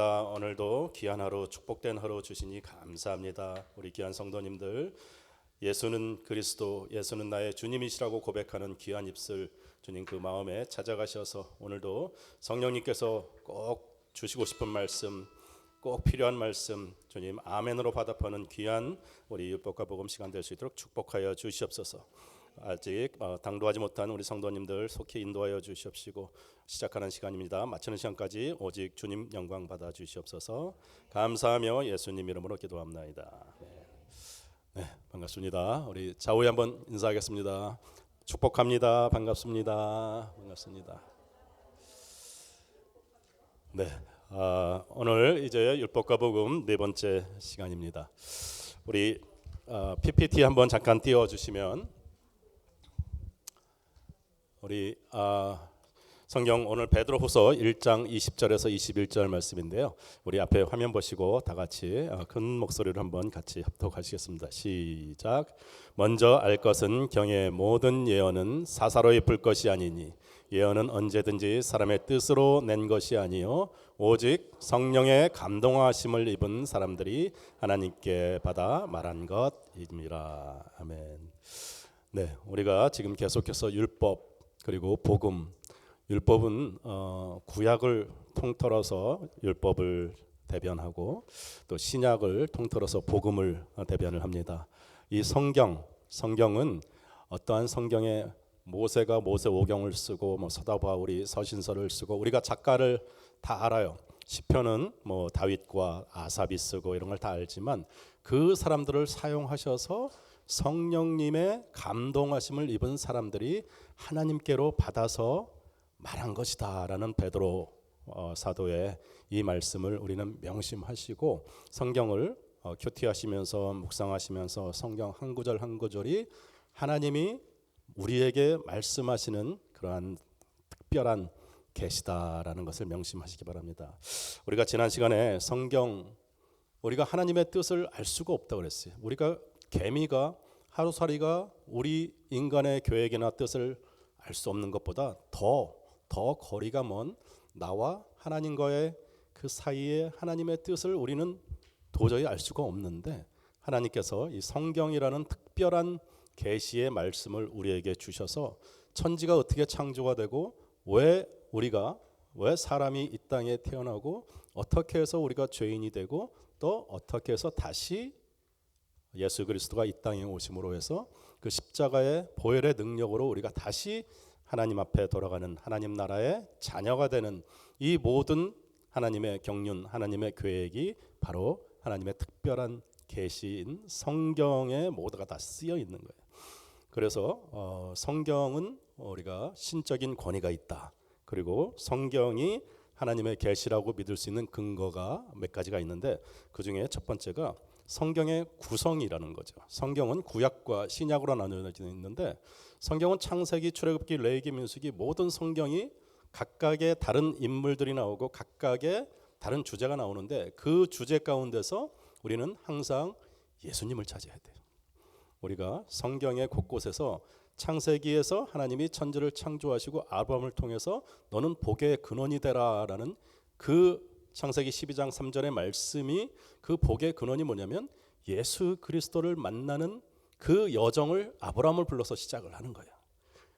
오늘도 귀한 하루, 축복된 하루 주시니 감사합니다. 우리 귀한 성도님들, 예수는 그리스도, 예수는 나의 주님이시라고 고백하는 귀한 입술, 주님 그 마음에 찾아가셔서 오늘도 성령님께서 꼭 주시고 싶은 말씀, 꼭 필요한 말씀, 주님 아멘으로 받아파는 귀한 우리 율법과 복음 시간 될 수 있도록 축복하여 주시옵소서. 아직 당도하지 못한 우리 성도님들 속히 인도하여 주시옵시고, 시작하는 시간입니다. 마치는 시간까지 오직 주님 영광 받아 주시옵소서. 감사하며 예수님 이름으로 기도합나이다. 네, 반갑습니다. 우리 좌우에 한번 인사하겠습니다. 축복합니다. 반갑습니다. 반갑습니다. 네, 오늘 이제 율법과 복음 네 번째 시간입니다. 우리 PPT 한번 잠깐 띄워주시면, 우리 성경 오늘 베드로후서 1장 20절에서 21절 말씀인데요. 우리 앞에 화면 보시고 다 같이 큰 목소리로 한번 같이 합독하시겠습니다. 시작. 먼저 알 것은 경의 모든 예언은 사사로이 불 것이 아니니 예언은 언제든지 사람의 뜻으로 낸 것이 아니요 오직 성령의 감동하심을 입은 사람들이 하나님께 받아 말한 것입니다. 아멘. 네, 우리가 지금 계속해서 율법 그리고 복음, 율법은 구약을 통틀어서 율법을 대변하고 또 신약을 통틀어서 복음을 대변을 합니다. 이 성경은 어떠한 성경에 모세가 모세오경을 쓰고 사도 바울이 서신서를 쓰고 우리가 작가를 다 알아요. 시편은 다윗과 아삽이 쓰고 이런 걸 다 알지만 그 사람들을 사용하셔서 성령님의 감동하심을 입은 사람들이 하나님께로 받아서 말한 것이다라는 베드로 사도의 이 말씀을 우리는 명심하시고 성경을 큐티하시면서 묵상하시면서 성경 한 구절 한 구절이 하나님이 우리에게 말씀하시는 그러한 특별한 계시다라는 것을 명심하시기 바랍니다. 우리가 지난 시간에 우리가 하나님의 뜻을 알 수가 없다고 그랬어요. 우리가 개미가 하루살이가 우리 인간의 계획이나 뜻을 알 수 없는 것보다 더 거리가 먼 나와 하나님과의 그 사이에 하나님의 뜻을 우리는 도저히 알 수가 없는데, 하나님께서 이 성경이라는 특별한 계시의 말씀을 우리에게 주셔서 천지가 어떻게 창조가 되고 왜 사람이 이 땅에 태어나고 어떻게 해서 우리가 죄인이 되고 또 어떻게 해서 다시 예수 그리스도가 이 땅에 오심으로 해서 그 십자가의 보혈의 능력으로 우리가 다시 하나님 앞에 돌아가는 하나님 나라의 자녀가 되는 이 모든 하나님의 경륜, 하나님의 계획이 바로 하나님의 특별한 계시인 성경에 모두가 다 쓰여 있는 거예요. 그래서 성경은 우리가 신적인 권위가 있다. 그리고 성경이 하나님의 계시라고 믿을 수 있는 근거가 몇 가지가 있는데, 그 중에 첫 번째가 성경의 구성이라는 거죠. 성경은 구약과 신약으로 나누어져 있는데, 성경은 창세기, 출애굽기, 레위기, 민수기 모든 성경이 각각의 다른 인물들이 나오고 각각의 다른 주제가 나오는데, 그 주제 가운데서 우리는 항상 예수님을 찾아야 돼요. 우리가 성경의 곳곳에서 창세기에서 하나님이 천지를 창조하시고 아브라함을 통해서 너는 복의 근원이 되라라는 그 창세기 12장 3절의 말씀이, 그 복의 근원이 뭐냐면 예수 그리스도를 만나는 그 여정을 아브라함을 불러서 시작을 하는 거예요.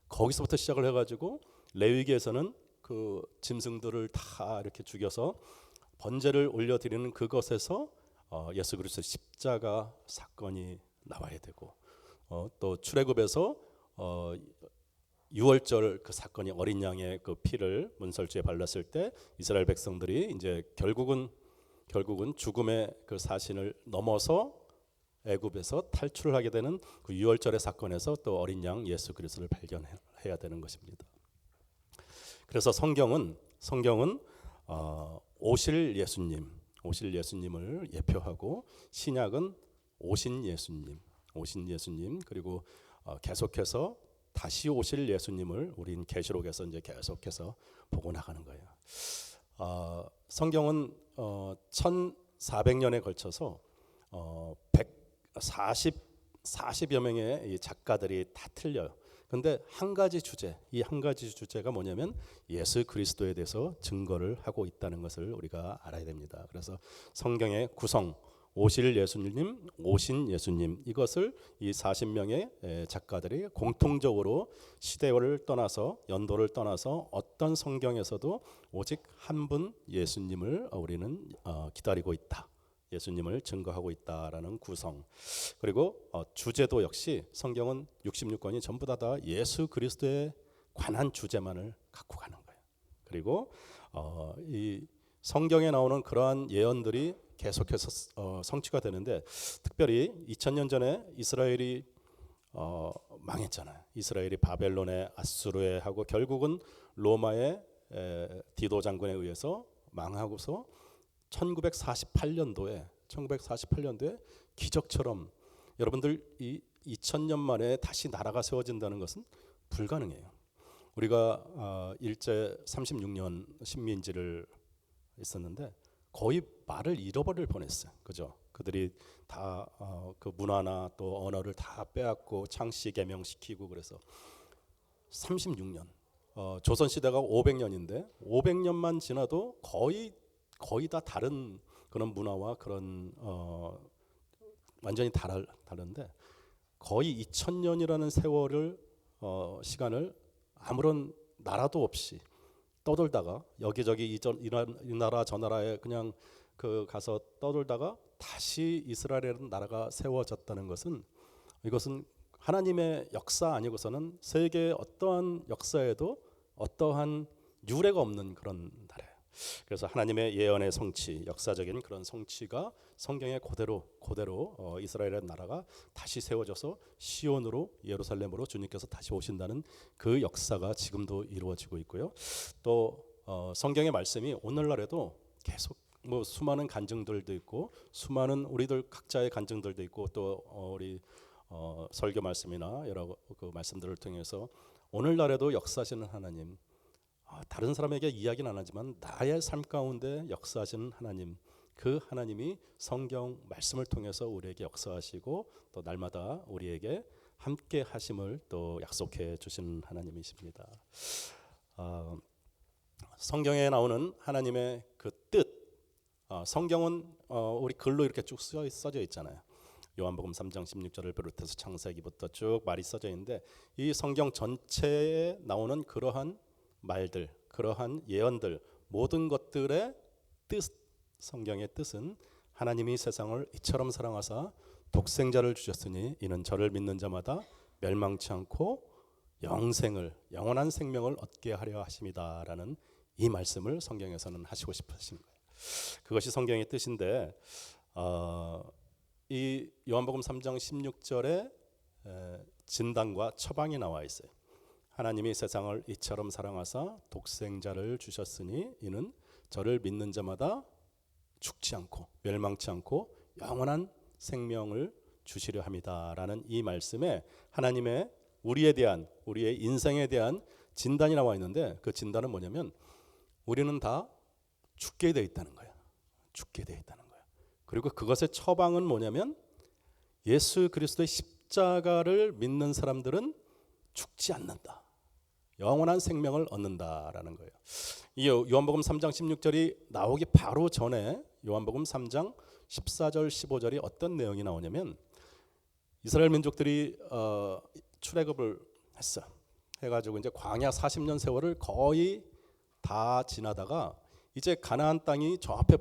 거기서부터 시작을 해가지고 레위기에서는 그 짐승들을 다 이렇게 죽여서 번제를 올려드리는 그것에서 예수 그리스도의 십자가 사건이 나와야 되고, 또 출애굽에서 유월절 그 사건이 어린 양의 그 피를 문설주에 발랐을 때 이스라엘 백성들이 이제 결국은 죽음의 그 사신을 넘어서 애굽에서 탈출을 하게 되는 그 유월절의 사건에서 또 어린 양 예수 그리스도를 발견해야 되는 것입니다. 그래서 성경은 오실 예수님을 예표하고, 신약은 오신 예수님 그리고 계속해서 다시 오실 예수님을 우린 계시록에서 이제 계속해서 보고 나가는 거예요. 성경은 1400년에 걸쳐서 140여 명의 이 작가들이 다 틀려요. 근데 한 가지 주제, 이 한 가지 주제가 뭐냐면 예수 그리스도에 대해서 증거를 하고 있다는 것을 우리가 알아야 됩니다. 그래서 성경의 구성, 오실 예수님, 오신 예수님, 이것을 이 40명의 작가들이 공통적으로 시대를 떠나서, 연도를 떠나서 어떤 성경에서도 오직 한 분 예수님을 우리는 기다리고 있다, 예수님을 증거하고 있다라는 구성. 그리고 주제도 역시 성경은 66권이 전부 다 예수 그리스도에 관한 주제만을 갖고 가는 거예요. 그리고 이 성경에 나오는 그러한 예언들이 계속해서 성취가 되는데, 특별히 2000년 전에 이스라엘이 망했잖아요. 이스라엘이 바벨론에, 아수르에 하고 결국은 로마의 디도 장군에 의해서 망하고서 1948년도에 기적처럼, 여러분들 이 2000년 만에 다시 나라가 세워진다는 것은 불가능해요. 우리가 일제 36년 식민지를 있었는데 거의 말을 잃어버릴 뻔했어요. 그죠? 그들이 다 그 문화나 또 언어를 다 빼앗고 창씨 개명시키고, 그래서 36년, 조선 시대가 500년인데 500년만 지나도 거의 다 다른 그런 문화와 그런 완전히 다른데, 거의 2000년이라는 세월을 시간을 아무런 나라도 없이 떠돌다가 여기저기 이 나라 저 나라에 그냥 가서 떠돌다가 다시 이스라엘이라는 나라가 세워졌다는 것은, 이것은 하나님의 역사 아니고서는 세계의 어떠한 역사에도 어떠한 유례가 없는 그런 나라예요. 그래서 하나님의 예언의 성취, 역사적인 그런 성취가 성경에 그대로 이스라엘의 나라가 다시 세워져서 시온으로, 예루살렘으로 주님께서 다시 오신다는 그 역사가 지금도 이루어지고 있고요. 또 성경의 말씀이 오늘날에도 계속 수많은 간증들도 있고, 수많은 우리들 각자의 간증들도 있고, 또 우리 설교 말씀이나 여러 그 말씀들을 통해서 오늘날에도 역사하시는 하나님, 다른 사람에게 이야기는 안 하지만 나의 삶 가운데 역사하시는 하나님, 그 하나님이 성경 말씀을 통해서 우리에게 역사하시고 또 날마다 우리에게 함께 하심을 또 약속해 주시는 하나님이십니다. 성경에 나오는 하나님의 그 뜻, 성경은 우리 글로 이렇게 쭉 써져 있잖아요. 요한복음 3장 16절을 비롯해서 창세기부터 쭉 말이 써져 있는데, 이 성경 전체에 나오는 그러한 말들, 그러한 예언들, 모든 것들의 뜻, 성경의 뜻은 하나님이 세상을 이처럼 사랑하사 독생자를 주셨으니 이는 저를 믿는 자마다 멸망치 않고 영원한 생명을 얻게 하려 하심이다라는 이 말씀을 성경에서는 하시고 싶으신 거예요. 그것이 성경의 뜻인데, 이 요한복음 3장 16절에 진단과 처방이 나와 있어요. 하나님이 세상을 이처럼 사랑하사 독생자를 주셨으니 이는 저를 믿는 자마다 죽지 않고 멸망치 않고 영원한 생명을 주시려 함이다라는 이 말씀에 하나님의 우리의 인생에 대한 진단이 나와 있는데, 그 진단은 뭐냐면 우리는 다 죽게 되어 있다는 거예요. 죽게 되어 있다는 거예요. 그리고 그것의 처방은 뭐냐면 예수 그리스도의 십자가를 믿는 사람들은 죽지 않는다, 영원한 생명을 얻는다라는 거예요. 이 요한복음 3장 16절이 나오기 바로 전에 요한복음 3장 14절 15절이 어떤 내용이 나오냐면, 이스라엘 민족들이 출애굽을 해가지고 이제 광야 40년 세월을 거의 다 지나다가 이제 가나안 땅이 저 앞에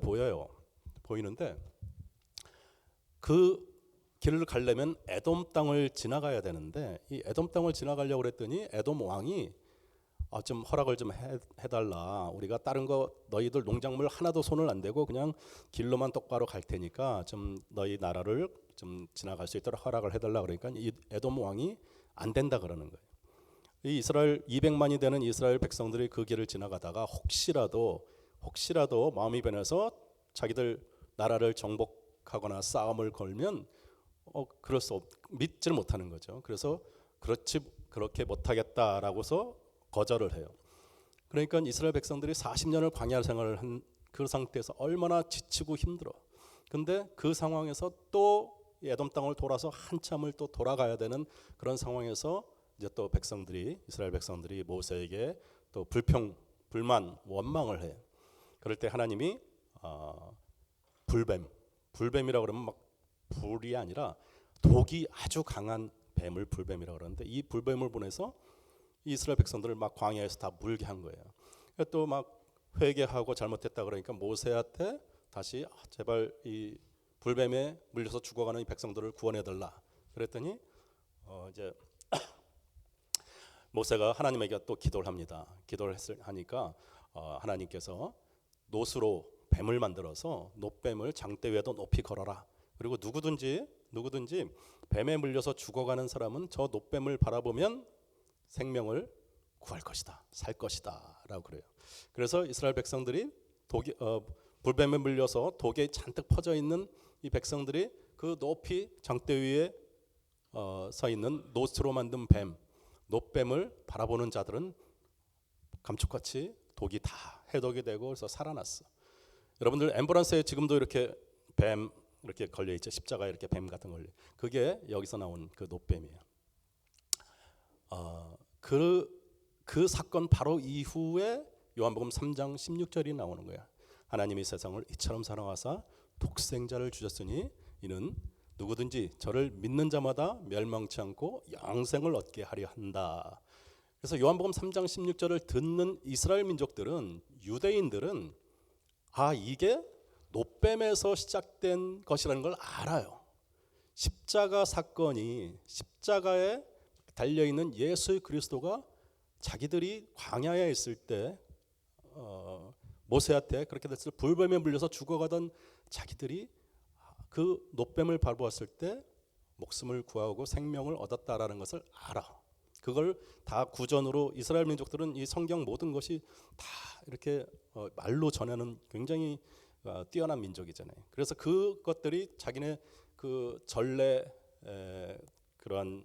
보이는데, 그 길을 가려면 에돔 땅을 지나가야 되는데, 이 에돔 땅을 지나가려고 그랬더니 에돔 왕이 좀 허락을 좀 해달라. 우리가 다른 거 너희들 농작물 하나도 손을 안 대고 그냥 길로만 똑바로 갈 테니까 좀 너희 나라를 좀 지나갈 수 있도록 허락을 해달라. 그러니까 이 에돔 왕이 안 된다 그러는 거예요. 이 이스라엘 200만이 되는 이스라엘 백성들이 그 길을 지나가다가 혹시라도 마음이 변해서 자기들 나라를 정복하거나 싸움을 걸면 믿지를 못하는 거죠. 그래서 그렇게 못하겠다라고서 거절을 해요. 그러니까 이스라엘 백성들이 40년을 광야 생활을 한 그 상태에서 얼마나 지치고 힘들어. 근데 그 상황에서 또 에돔 땅을 돌아서 한참을 또 돌아가야 되는 그런 상황에서 이제 또 이스라엘 백성들이 모세에게 또 불만, 원망을 해. 그럴 때 하나님이 불뱀이라고 그러면 막 불이 아니라 독이 아주 강한 뱀을 불뱀이라고 그러는데, 이 불뱀을 보내서 이스라엘 백성들을 막 광야에서 다 물게 한 거예요. 또 막 회개하고 잘못했다 그러니까 모세한테 다시 제발 이 불뱀에 물려서 죽어가는 이 백성들을 구원해 달라 그랬더니 이제 모세가 하나님에게 또 기도를 합니다. 기도를 하니까 하나님께서 놋으로 뱀을 만들어서 놋뱀을 장대 위에도 높이 걸어라. 그리고 누구든지 뱀에 물려서 죽어가는 사람은 저 놋뱀을 바라보면 생명을 구할 것이다, 살 것이다 라고 그래요. 그래서 이스라엘 백성들이 불뱀에 물려서 독에 잔뜩 퍼져 있는 이 백성들이 그 높이 장대 위에 서 있는 놋으로 만든 놋뱀을 바라보는 자들은 감쪽같이 독이 다 해독이 되고 그래서 살아났어. 여러분들 앰뷸런스에 지금도 이렇게 뱀 이렇게 걸려 있죠. 십자가 이렇게 뱀 같은 걸려. 그게 여기서 나온 그 놋뱀이에요. 그 사건 바로 이후에 요한복음 3장 16절이 나오는 거야. 하나님이 세상을 이처럼 사랑하사 독생자를 주셨으니 이는 누구든지 저를 믿는 자마다 멸망치 않고 영생을 얻게 하려 한다. 그래서 요한복음 3장 16절을 듣는 이스라엘 민족들은, 유대인들은 이게 놋뱀에서 시작된 것이라는 걸 알아요. 십자가 사건이, 십자가에 달려있는 예수 그리스도가 자기들이 광야에 있을 때 모세한테 그렇게 됐을 때 불뱀에 물려서 죽어가던 자기들이 그 놋뱀을 바라보았을 때 목숨을 구하고 생명을 얻었다라는 것을 알아. 그걸 다 구전으로 이스라엘 민족들은 이 성경 모든 것이 다 이렇게 말로 전하는 굉장히 뛰어난 민족이잖아요. 그래서 그것들이 자기네 그 전래 그러한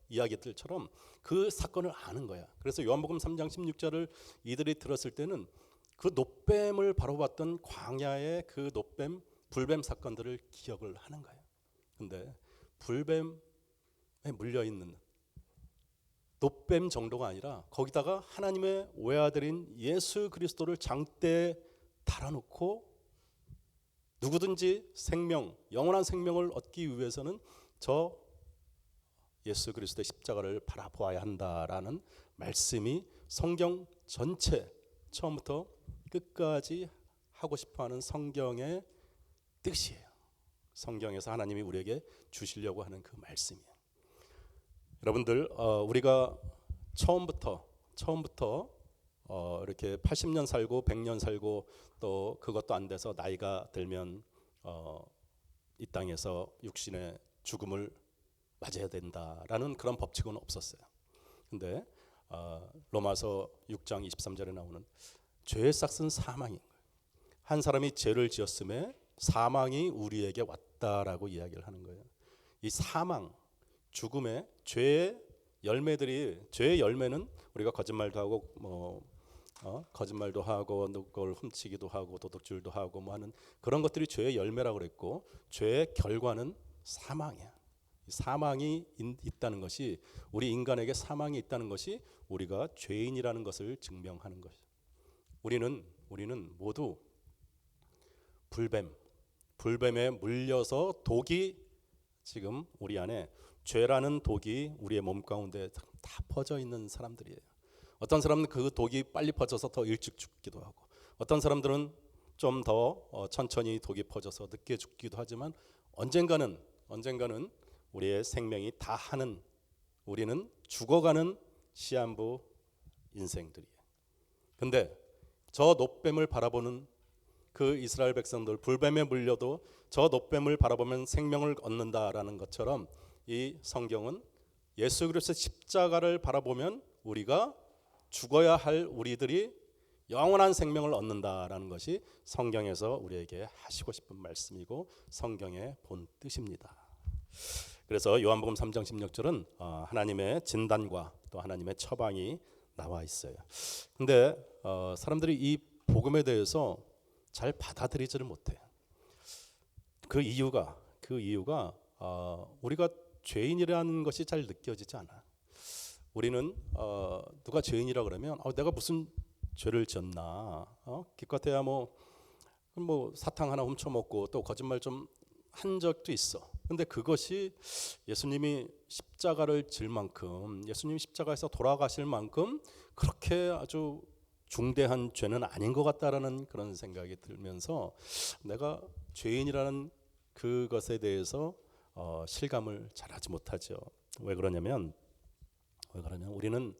이야기들처럼 그 사건을 아는 거야. 그래서 요한복음 3장 16절을 이들이 들었을 때는 그 놋뱀을 바라봤던 광야의 그 불뱀 사건들을 기억을 하는 거예요. 근데 불뱀에 물려 있는 놋뱀 정도가 아니라 거기다가 하나님의 외아들인 예수 그리스도를 장대에 달아놓고 누구든지 영원한 생명을 얻기 위해서는 저 예수 그리스도의 십자가를 바라보아야 한다라는 말씀이 성경 전체 처음부터 끝까지 하고 싶어하는 성경의 뜻이에요. 성경에서 하나님이 우리에게 주시려고 하는 그 말씀이에요. 여러분들 우리가 처음부터 이렇게 80년 살고 100년 살고 또 그것도 안 돼서 나이가 들면 이 땅에서 육신의 죽음을 맞아야 된다라는 그런 법칙은 없었어요. 근데 로마서 6장 23절에 나오는 죄의 삭은 사망인 거예요. 한 사람이 죄를 지었음에 사망이 우리에게 왔다라고 이야기를 하는 거예요. 이 사망, 죽음의 죄의 열매는 우리가 거짓말도 하고 거짓말도 하고 누굴 훔치기도 하고 도둑질도 하고 하는 그런 것들이 죄의 열매라고 그랬고, 죄의 결과는 사망이야. 사망이 있다는 것이, 우리 인간에게 사망이 있다는 것이 우리가 죄인이라는 것을 증명하는 것이죠. 우리는 모두 불뱀에 물려서 독이 지금 우리 안에, 죄라는 독이 우리의 몸 가운데 다 퍼져 있는 사람들이에요. 어떤 사람은 그 독이 빨리 퍼져서 더 일찍 죽기도 하고, 어떤 사람들은 좀 더 천천히 독이 퍼져서 늦게 죽기도 하지만 언젠가는 우리의 생명이 다하는, 우리는 죽어가는 시한부 인생들이에요. 근데 저 놋뱀을 바라보는 그 이스라엘 백성들, 불뱀에 물려도 저 놋뱀을 바라보면 생명을 얻는다라는 것처럼 이 성경은 예수 그리스도의 십자가를 바라보면 우리가 죽어야 할 우리들이 영원한 생명을 얻는다라는 것이 성경에서 우리에게 하시고 싶은 말씀이고 성경의 본 뜻입니다. 그래서 요한복음 3장 16절은 하나님의 진단과 또 하나님의 처방이 나와 있어요. 근데 사람들이 이 복음에 대해서 잘 받아들이지를 못해요. 그 이유가 우리가 죄인이라는 것이 잘 느껴지지 않아. 우리는 누가 죄인이라 그러면 내가 무슨 죄를 지었나? 기껏해야 뭐 사탕 하나 훔쳐 먹고 또 거짓말 좀 한 적도 있어. 근데 그것이 예수님이 십자가를 질 만큼, 예수님이 십자가에서 돌아가실 만큼 그렇게 아주 중대한 죄는 아닌 것 같다라는 그런 생각이 들면서 내가 죄인이라는 그것에 대해서 실감을 잘하지 못하죠. 왜 그러냐면 우리는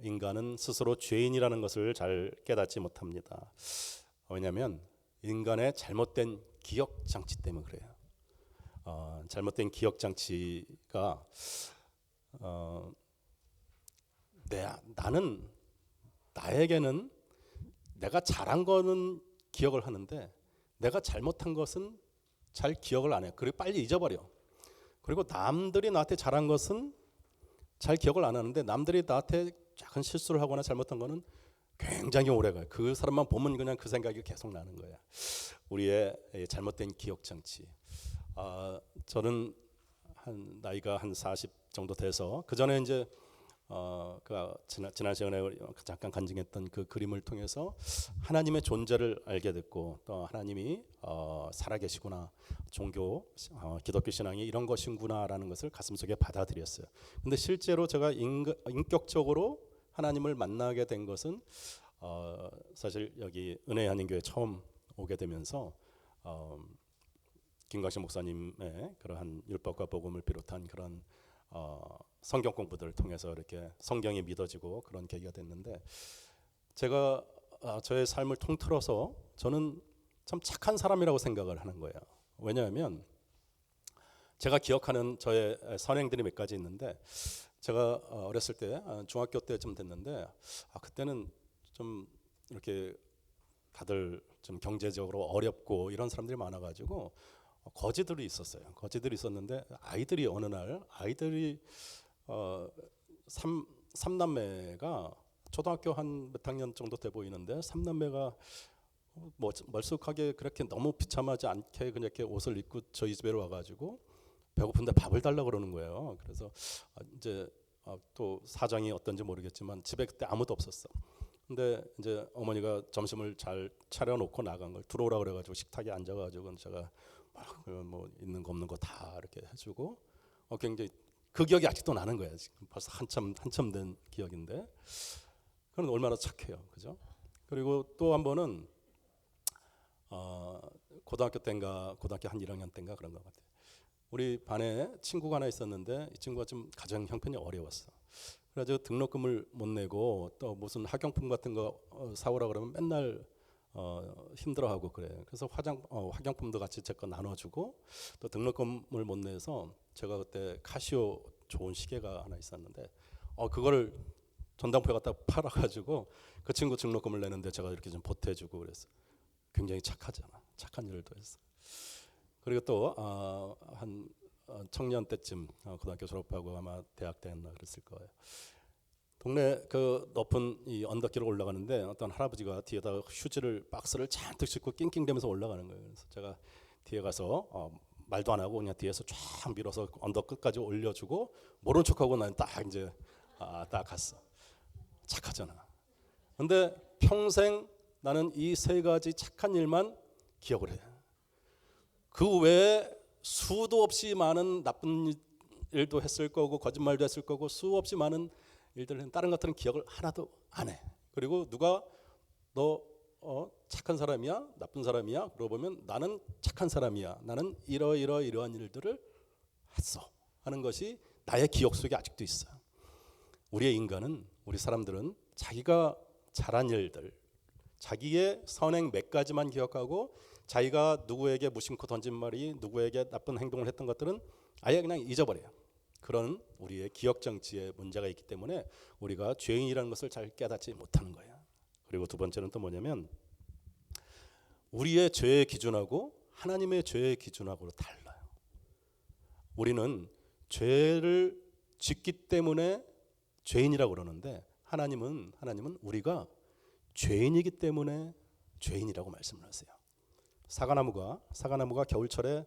인간은 스스로 죄인이라는 것을 잘 깨닫지 못합니다. 왜냐하면 인간의 잘못된 기억 장치 때문에 그래요. 잘못된 기억 장치가 나에게는 내가 잘한 거는 기억을 하는데 내가 잘못한 것은 잘 기억을 안 해요. 그리고 빨리 잊어버려. 그리고 남들이 나한테 잘한 것은 잘 기억을 안 하는데 남들이 나한테 작은 실수를 하거나 잘못한 거는 굉장히 오래가요. 그 사람만 보면 그냥 그 생각이 계속 나는 거야. 우리의 잘못된 기억 장치. 저는 나이가 한 40 정도 돼서 그 전에 이제 지난 시간에 잠깐 간증했던 그 그림을 통해서 하나님의 존재를 알게 됐고 또 하나님이 살아계시구나, 종교, 기독교 신앙이 이런 것이구나라는 것을 가슴속에 받아들였어요. 근데 실제로 제가 인격적으로 하나님을 만나게 된 것은 사실 여기 은혜의 한인교회 처음 오게 되면서 김광식 목사님의 그러한 율법과 복음을 비롯한 그런 성경 공부들을 통해서 이렇게 성경이 믿어지고 그런 계기가 됐는데 제가 저의 삶을 통틀어서 저는 참 착한 사람이라고 생각을 하는 거예요. 왜냐하면 제가 기억하는 저의 선행들이 몇 가지 있는데 제가 어렸을 때 중학교 때쯤 됐는데 그때는 좀 이렇게 다들 좀 경제적으로 어렵고 이런 사람들이 많아가지고 거지들이 있었어요. 거지들이 있었는데 어느 날 아이들이 삼남매가 초등학교 한 몇 학년 정도 돼 보이는데 삼남매가 멀쑥하게 그렇게 너무 비참하지 않게 그냥 이렇게 옷을 입고 저희 집에 와가지고 배고픈데 밥을 달라고 그러는 거예요. 그래서 이제 또 사정이 어떤지 모르겠지만 집에 그때 아무도 없었어. 근데 이제 어머니가 점심을 잘 차려놓고 나간 걸 들어오라 그래가지고 식탁에 앉아가지고 제가 막 있는 거 없는 거 다 이렇게 해주고 굉장히 그 기억이 아직도 나는 거예요. 지금 벌써 한참 된 기억인데 그건 얼마나 착해요, 그죠? 그리고 또 한 번은 고등학교 한 1학년 때인가 그런 것 같아요. 우리 반에 친구가 하나 있었는데 이 친구가 좀 가정 형편이 어려웠어. 그래서 등록금을 못 내고 또 무슨 학용품 같은 거 사오라 그러면 맨날 힘들어하고 그래요. 그래서 학용품도 같이 제 거 나눠주고 또 등록금을 못 내서 제가 그때 카시오 좋은 시계가 하나 있었는데 그거를 전당포에 갖다 팔아가지고 그 친구 등록금을 내는데 제가 이렇게 좀 보태주고 그랬어. 굉장히 착하잖아. 착한 일을 또 했어. 그리고 또 한 청년 때쯤 고등학교 졸업하고 아마 대학 때였나 그랬을 거예요. 동네 그 높은 이 언덕길을 올라가는데 어떤 할아버지가 뒤에다 휴지를 박스를 잔뜩 싣고 낑낑대면서 올라가는 거예요. 그래서 제가 뒤에 가서 말도 안 하고 그냥 뒤에서 쫙 밀어서 언덕 끝까지 올려주고 모른 척하고 나는 딱 이제 딱 갔어. 착하잖아. 근데 평생 나는 이 세 가지 착한 일만 기억을 해. 그 외에 수도 없이 많은 나쁜 일도 했을 거고 거짓말도 했을 거고 수없이 많은 일들을 했는데 다른 것들은 기억을 하나도 안 해. 그리고 누가 너 착한 사람이야? 나쁜 사람이야? 물어보면 나는 착한 사람이야. 나는 이러한 일들을 했어 하는 것이 나의 기억 속에 아직도 있어. 우리 사람들은 자기가 잘한 일들, 자기의 선행 몇 가지만 기억하고 자기가 누구에게 무심코 던진 말이, 누구에게 나쁜 행동을 했던 것들은 아예 그냥 잊어버려요. 그런 우리의 기억 장치에 문제가 있기 때문에 우리가 죄인이라는 것을 잘 깨닫지 못하는 거예요. 그리고 두 번째는 또 뭐냐면 우리의 죄의 기준하고 하나님의 죄의 기준하고 달라요. 우리는 죄를 짓기 때문에 죄인이라고 그러는데 하나님은 우리가 죄인이기 때문에 죄인이라고 말씀을 하세요. 사과나무가 겨울철에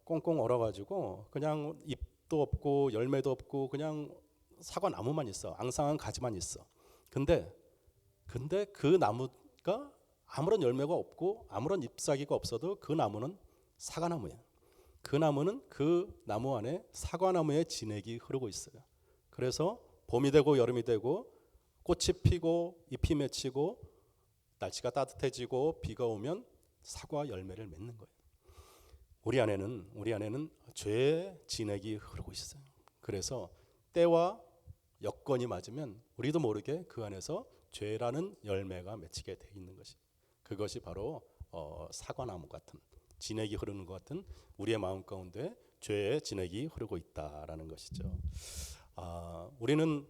꽁꽁 얼어가지고 그냥 잎도 없고 열매도 없고 그냥 사과 나무만 있어. 앙상한 가지만 있어. 근데 그 나무가 아무런 열매가 없고 아무런 잎사귀가 없어도 그 나무는 사과나무예요. 그 나무는 그 나무 안에 사과나무의 진액이 흐르고 있어요. 그래서 봄이 되고 여름이 되고 꽃이 피고 잎이 맺히고 날씨가 따뜻해지고 비가 오면 사과 열매를 맺는 거예요. 우리 안에는 죄의 진액이 흐르고 있어요. 그래서 때와 여건이 맞으면 우리도 모르게 그 안에서 죄라는 열매가 맺히게 돼 있는 것이, 그것이 바로 사과나무 같은 진액이 흐르는 것 같은 우리의 마음 가운데 죄의 진액이 흐르고 있다라는 것이죠. 우리는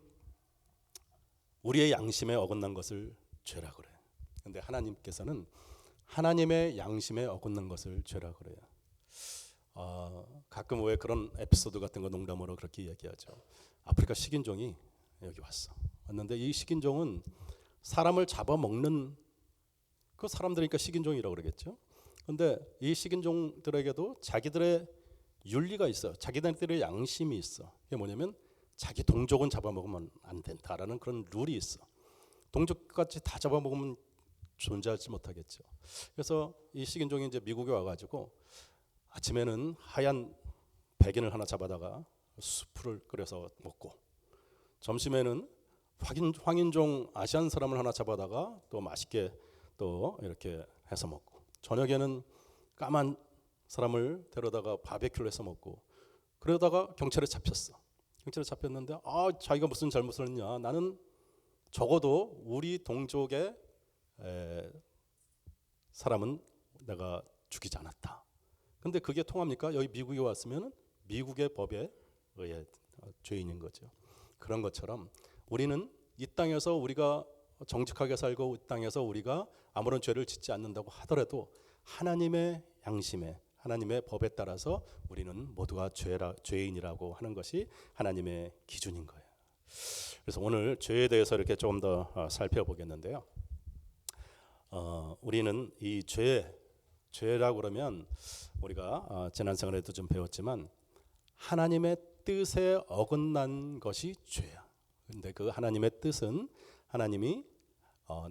우리의 양심에 어긋난 것을 죄라 그래요. 근데 하나님께서는 하나님의 양심에 어긋난 것을 죄라 그래요. 가끔 왜 그런 에피소드 같은 거 농담으로 그렇게 얘기하죠. 아프리카 식인종이 여기 왔는데 이 식인종은 사람을 잡아먹는 그 사람들이니까 식인종이라고 그러겠죠. 근데 이 식인종들에게도 자기들의 윤리가 있어요. 자기들의 양심이 있어. 이게 뭐냐면 자기 동족은 잡아먹으면 안 된다라는 그런 룰이 있어. 동족같이 다 잡아먹으면 존재하지 못하겠죠. 그래서 이 식인종이 이제 미국에 와가지고 아침에는 하얀 백인을 하나 잡아다가 수프를 끓여서 먹고, 점심에는 황인종 아시안 사람을 하나 잡아다가 또 맛있게 또 이렇게 해서 먹고, 저녁에는 까만 사람을 데려다가 바베큐를 해서 먹고, 그러다가 경찰에 잡혔어. 경찰에 잡혔는데 자기가 무슨 잘못을 했냐, 나는 적어도 우리 동족의 사람은 내가 죽이지 않았다. 근데 그게 통합니까? 여기 미국에 왔으면 미국의 법에 의해 죄인인 거죠. 그런 것처럼 우리는 이 땅에서 우리가 정직하게 살고 이 땅에서 우리가 아무런 죄를 짓지 않는다고 하더라도 하나님의 양심에, 하나님의 법에 따라서 우리는 모두가 죄인이라고 하는 것이 하나님의 기준인 거예요. 그래서 오늘 죄에 대해서 이렇게 조금 더 살펴보겠는데요. 우리는 이 죄라고 그러면 우리가 지난 시간에도 좀 배웠지만 하나님의 뜻에 어긋난 것이 죄야. 근데 그 하나님의 뜻은 하나님이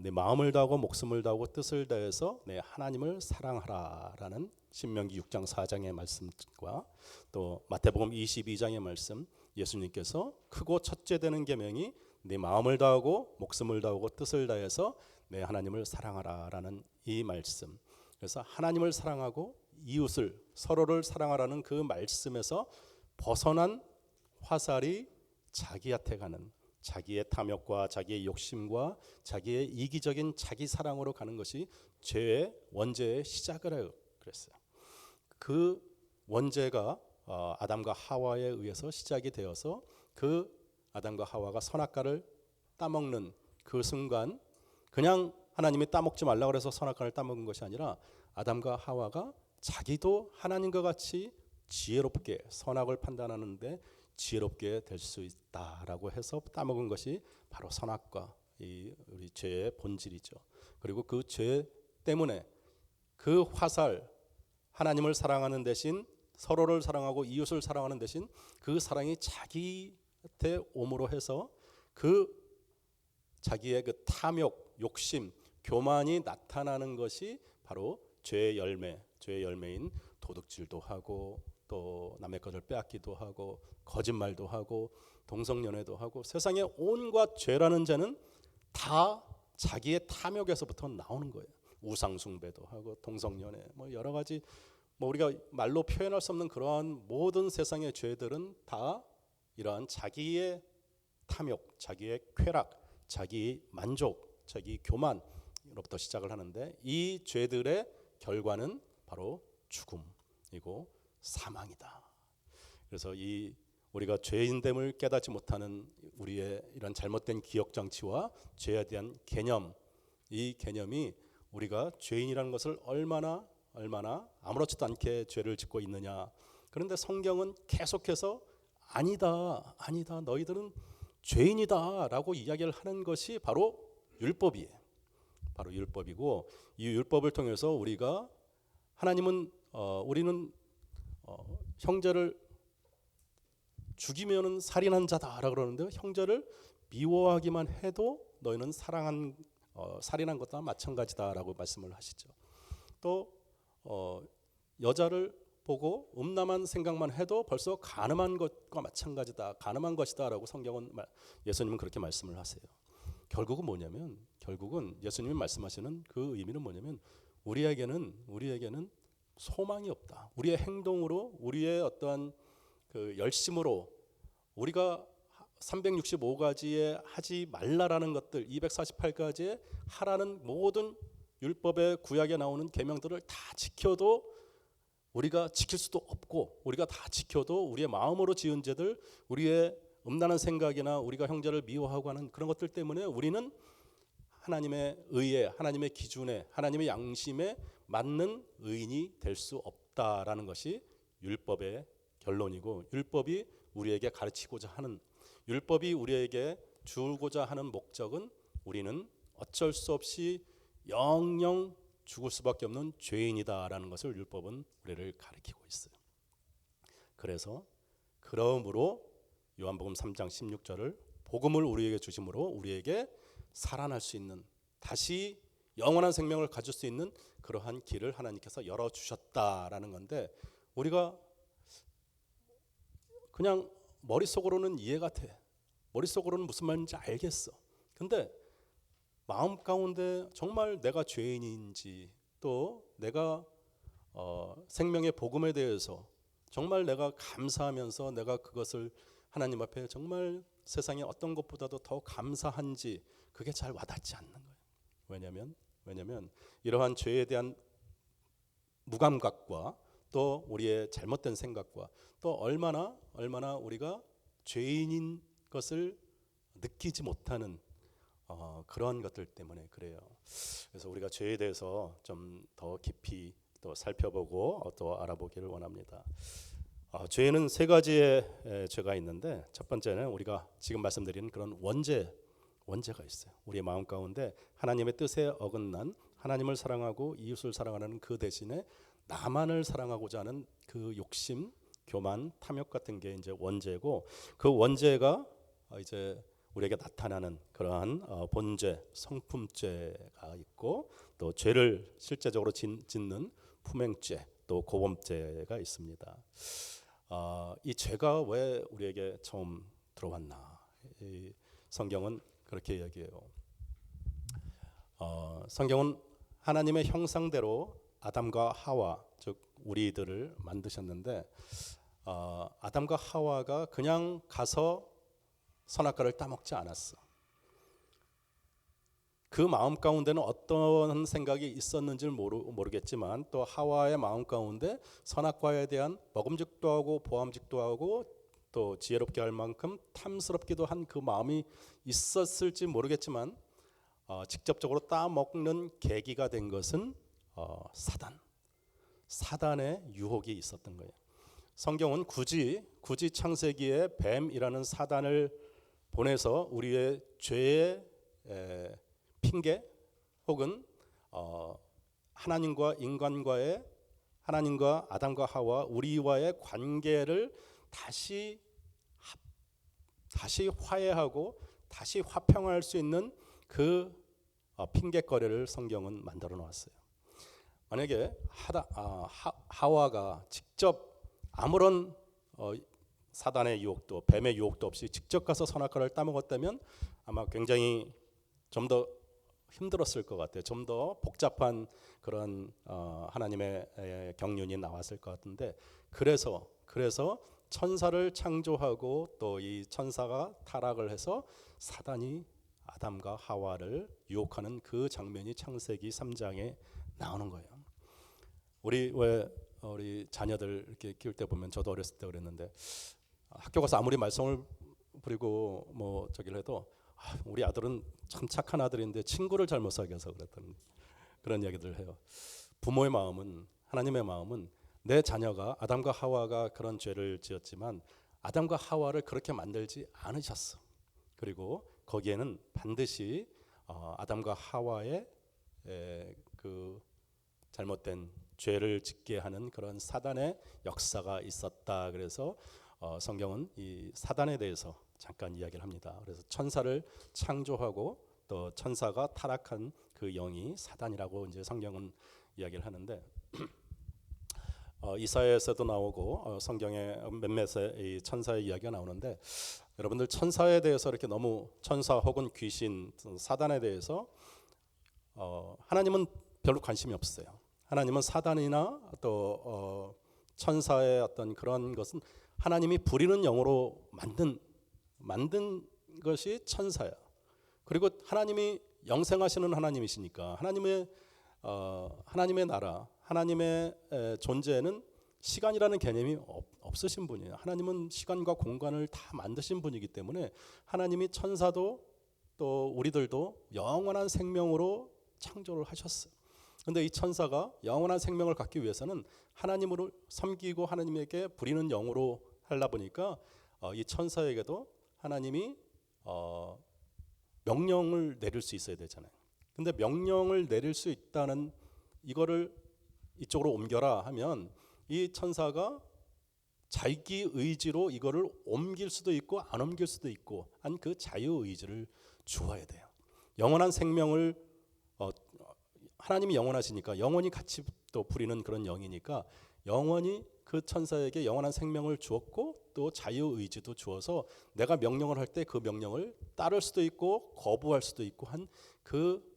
내 마음을 다하고 목숨을 다하고 뜻을 다해서 내 하나님을 사랑하라라는 신명기 6장 4장의 말씀과 또 마태복음 22장의 말씀, 예수님께서 크고 첫째 되는 계명이 내 마음을 다하고 목숨을 다하고 뜻을 다해서 내 하나님을 사랑하라라는 이 말씀. 그래서 하나님을 사랑하고 이웃을, 서로를 사랑하라는 그 말씀에서 벗어난 화살이 자기한테 가는, 자기의 탐욕과 자기의 욕심과 자기의 이기적인 자기 사랑으로 가는 것이 죄의 원죄의 시작을 해요. 그랬어요. 그 원죄가 아담과 하와에 의해서 시작이 되어서 그 아담과 하와가 선악과를 따먹는 그 순간, 그냥 하나님이 따먹지 말라 그래서 선악과를 따먹은 것이 아니라 아담과 하와가 자기도 하나님과 같이 지혜롭게 선악을 판단하는데 지혜롭게 될 수 있다라고 해서 따먹은 것이 바로 선악과, 우리 죄의 본질이죠. 그리고 그 죄 때문에 그 화살, 하나님을 사랑하는 대신 서로를 사랑하고 이웃을 사랑하는 대신 그 사랑이 자기한테 옴으로 해서 그 자기의 그 탐욕, 욕심, 교만이 나타나는 것이 바로 죄의 열매인 도둑질도 하고 또 남의 것을 빼앗기도 하고 거짓말도 하고 동성연애도 하고, 세상에 온갖 죄라는 죄는 다 자기의 탐욕에서부터 나오는 거예요. 우상숭배도 하고 동성연애, 여러 가지 우리가 말로 표현할 수 없는 그러한 모든 세상의 죄들은 다 이러한 자기의 탐욕, 자기의 쾌락, 자기 만족, 자기 교만으로부터 시작을 하는데, 이 죄들의 결과는 바로 죽음이고 사망이다. 그래서 우리가 죄인됨을 깨닫지 못하는 우리의 이런 잘못된 기억 장치와 죄에 대한 개념, 이 개념이 우리가 죄인이라는 것을 얼마나 아무렇지도 않게 죄를 짓고 있느냐. 그런데 성경은 계속해서 아니다, 너희들은 죄인이다라고 이야기를 하는 것이 바로 율법이에요. 바로 율법이고, 이 율법을 통해서 우리가 우리는 형제를 죽이면은 살인한 자다라 그러는데 형제를 미워하기만 해도 너희는 살인한 것과 마찬가지다라고 말씀을 하시죠. 또 여자를 보고 음란한 생각만 해도 벌써 간음한 것과 마찬가지다, 간음한 것이다라고 예수님은 그렇게 말씀을 하세요. 결국은 예수님이 말씀하시는 그 의미는 뭐냐면 우리에게는 소망이 없다. 우리의 행동으로, 우리의 어떠한 그 열심으로 우리가 365가지에 하지 말라라는 것들, 248가지에 하라는 모든 율법의 구약에 나오는 계명들을 다 지켜도 우리가 지킬 수도 없고, 우리가 다 지켜도 우리의 마음으로 지은 죄들, 우리의 음란한 생각이나 우리가 형제를 미워하고 하는 그런 것들 때문에 우리는 하나님의 의에, 하나님의 기준에, 하나님의 양심에 맞는 의인이 될 수 없다라는 것이 율법의 결론이고, 율법이 우리에게 가르치고자 하는, 율법이 우리에게 주고자 하는 목적은 우리는 어쩔 수 없이 영영 죽을 수밖에 없는 죄인이다라는 것을 율법은 우리를 가르치고 있어요. 그러므로 요한복음 3장 16절을 복음을 우리에게 주심으로 우리에게 살아날 수 있는, 다시 영원한 생명을 가질 수 있는 그러한 길을 하나님께서 열어주셨다라는 건데, 우리가 그냥 머릿속으로는 이해가 돼. 머릿속으로는 무슨 말인지 알겠어. 근데 마음 가운데 정말 내가 죄인인지, 또 내가 생명의 복음에 대해서 정말 내가 감사하면서 내가 그것을 하나님 앞에 정말 세상에 어떤 것보다도 더 감사한지, 그게 잘 와닿지 않는 거예요. 왜냐면 이러한 죄에 대한 무감각과 또 우리의 잘못된 생각과 또 얼마나 우리가 죄인인 것을 느끼지 못하는 그런 것들 때문에 그래요. 그래서 우리가 죄에 대해서 좀 더 깊이 또 살펴보고 또 알아보기를 원합니다. 죄는 세 가지의 죄가 있는데, 첫 번째는 우리가 지금 말씀드린 그런 원죄가 있어요. 우리의 마음 가운데 하나님의 뜻에 어긋난, 하나님을 사랑하고 이웃을 사랑하는 그 대신에 나만을 사랑하고자 하는 그 욕심, 교만, 탐욕 같은 게 이제 원죄고, 그 원죄가 이제 우리에게 나타나는 그러한 본죄, 성품죄가 있고, 또 죄를 실제적으로 짓는 품행죄, 또 고범죄가 있습니다. 이 죄가 왜 우리에게 처음 들어왔나? 이 성경은 그렇게 이야기해요. 성경은 하나님의 형상대로 아담과 하와, 즉 우리들을 만드셨는데, 아담과 하와가 그냥 가서 선악과를 따먹지 않았어. 그 마음 가운데는 어떤 생각이 있었는지를 모르겠지만, 또 하와의 마음 가운데 선악과에 대한 먹음직도 하고 보암직도 하고 또 지혜롭게 할 만큼 탐스럽기도 한 그 마음이 있었을지 모르겠지만, 직접적으로 따먹는 계기가 된 것은 사단의 유혹이 있었던 거예요. 성경은 굳이 창세기에 뱀이라는 사단을 보내서 우리의 죄의 핑계, 혹은 하나님과 아담과 하와, 우리와의 관계를 다시 화해하고 다시 화평할 수 있는 그 핑계거리를 성경은 만들어 놓았어요. 만약에 하와가 직접 아무런 사단의 유혹도, 뱀의 유혹도 없이 직접 가서 선악과를 따먹었다면 아마 굉장히 좀 더 힘들었을 것 같아요. 좀 더 복잡한 그런 하나님의 경륜이 나왔을 것 같은데, 그래서 천사를 창조하고 또 이 천사가 타락을 해서 사단이 아담과 하와를 유혹하는 그 장면이 창세기 3장에 나오는 거예요. 우리 자녀들 이렇게 키울 때 보면, 저도 어렸을 때 그랬는데, 학교 가서 아무리 말썽을 부리고 뭐 저기를 해도 우리 아들은 참 착한 아들인데 친구를 잘못 사귀어서 그랬던 그런 이야기들을 해요. 부모의 마음은, 하나님의 마음은, 내 자녀가, 아담과 하와가 그런 죄를 지었지만 아담과 하와를 그렇게 만들지 않으셨어. 그리고 거기에는 반드시 아담과 하와의 그 잘못된 죄를 짓게 하는 그런 사단의 역사가 있었다. 그래서 성경은 이 사단에 대해서 잠깐 이야기를 합니다. 그래서 천사를 창조하고 또 천사가 타락한 그 영이 사단이라고 이제 성경은 이야기를 하는데 이사야에서도 나오고 성경의 몇몇의 이 천사의 이야기가 나오는데 여러분들 천사에 대해서 이렇게 너무 천사 혹은 귀신 사단에 대해서 하나님은 별로 관심이 없어요. 하나님은 사단이나 또 천사의 어떤 그런 것은 하나님이 부리는 영으로 만든 것이 천사야. 그리고 하나님이 영생하시는 하나님이시니까 하나님의 나라, 하나님의 존재는 시간이라는 개념이 없으신 분이에요. 하나님은 시간과 공간을 다 만드신 분이기 때문에 하나님이 천사도 또 우리들도 영원한 생명으로 창조를 하셨어요. 그런데 이 천사가 영원한 생명을 갖기 위해서는 하나님을 섬기고 하나님에게 부리는 영으로 하려 보니까 이 천사에게도 하나님이 명령을 내릴 수 있어야 되잖아요. 근데 명령을 내릴 수 있다는 이거를 이쪽으로 옮겨라 하면 이 천사가 자기 의지로 이거를 옮길 수도 있고 안 옮길 수도 있고 한 그 자유 의지를 주어야 돼요. 영원한 생명을 하나님이 영원하시니까 영원히 같이 또 부리는 그런 영이니까 영원히 그 천사에게 영원한 생명을 주었고 또 자유 의지도 주어서 내가 명령을 할 때 그 명령을 따를 수도 있고 거부할 수도 있고 한 그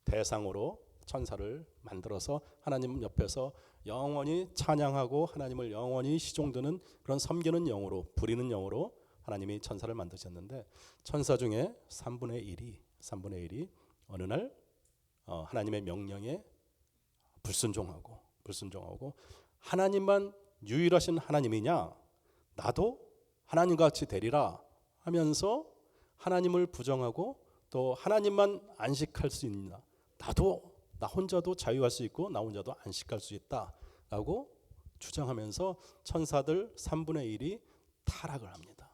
대상으로 천사를 만들어서 하나님 옆에서 영원히 찬양하고 하나님을 영원히 시종드는 그런 섬기는 영으로 부리는 영으로 하나님이 천사를 만드셨는데 천사 중에 3분의 1이 어느 날 하나님의 명령에 불순종하고 하나님만 유일하신 하나님이냐 나도 하나님과 같이 되리라 하면서 하나님을 부정하고 또 하나님만 안식할 수 있나 나 혼자도 자유할 수 있고 나 혼자도 안식할 수 있다라고 주장하면서 천사들 3분의 1이 타락을 합니다.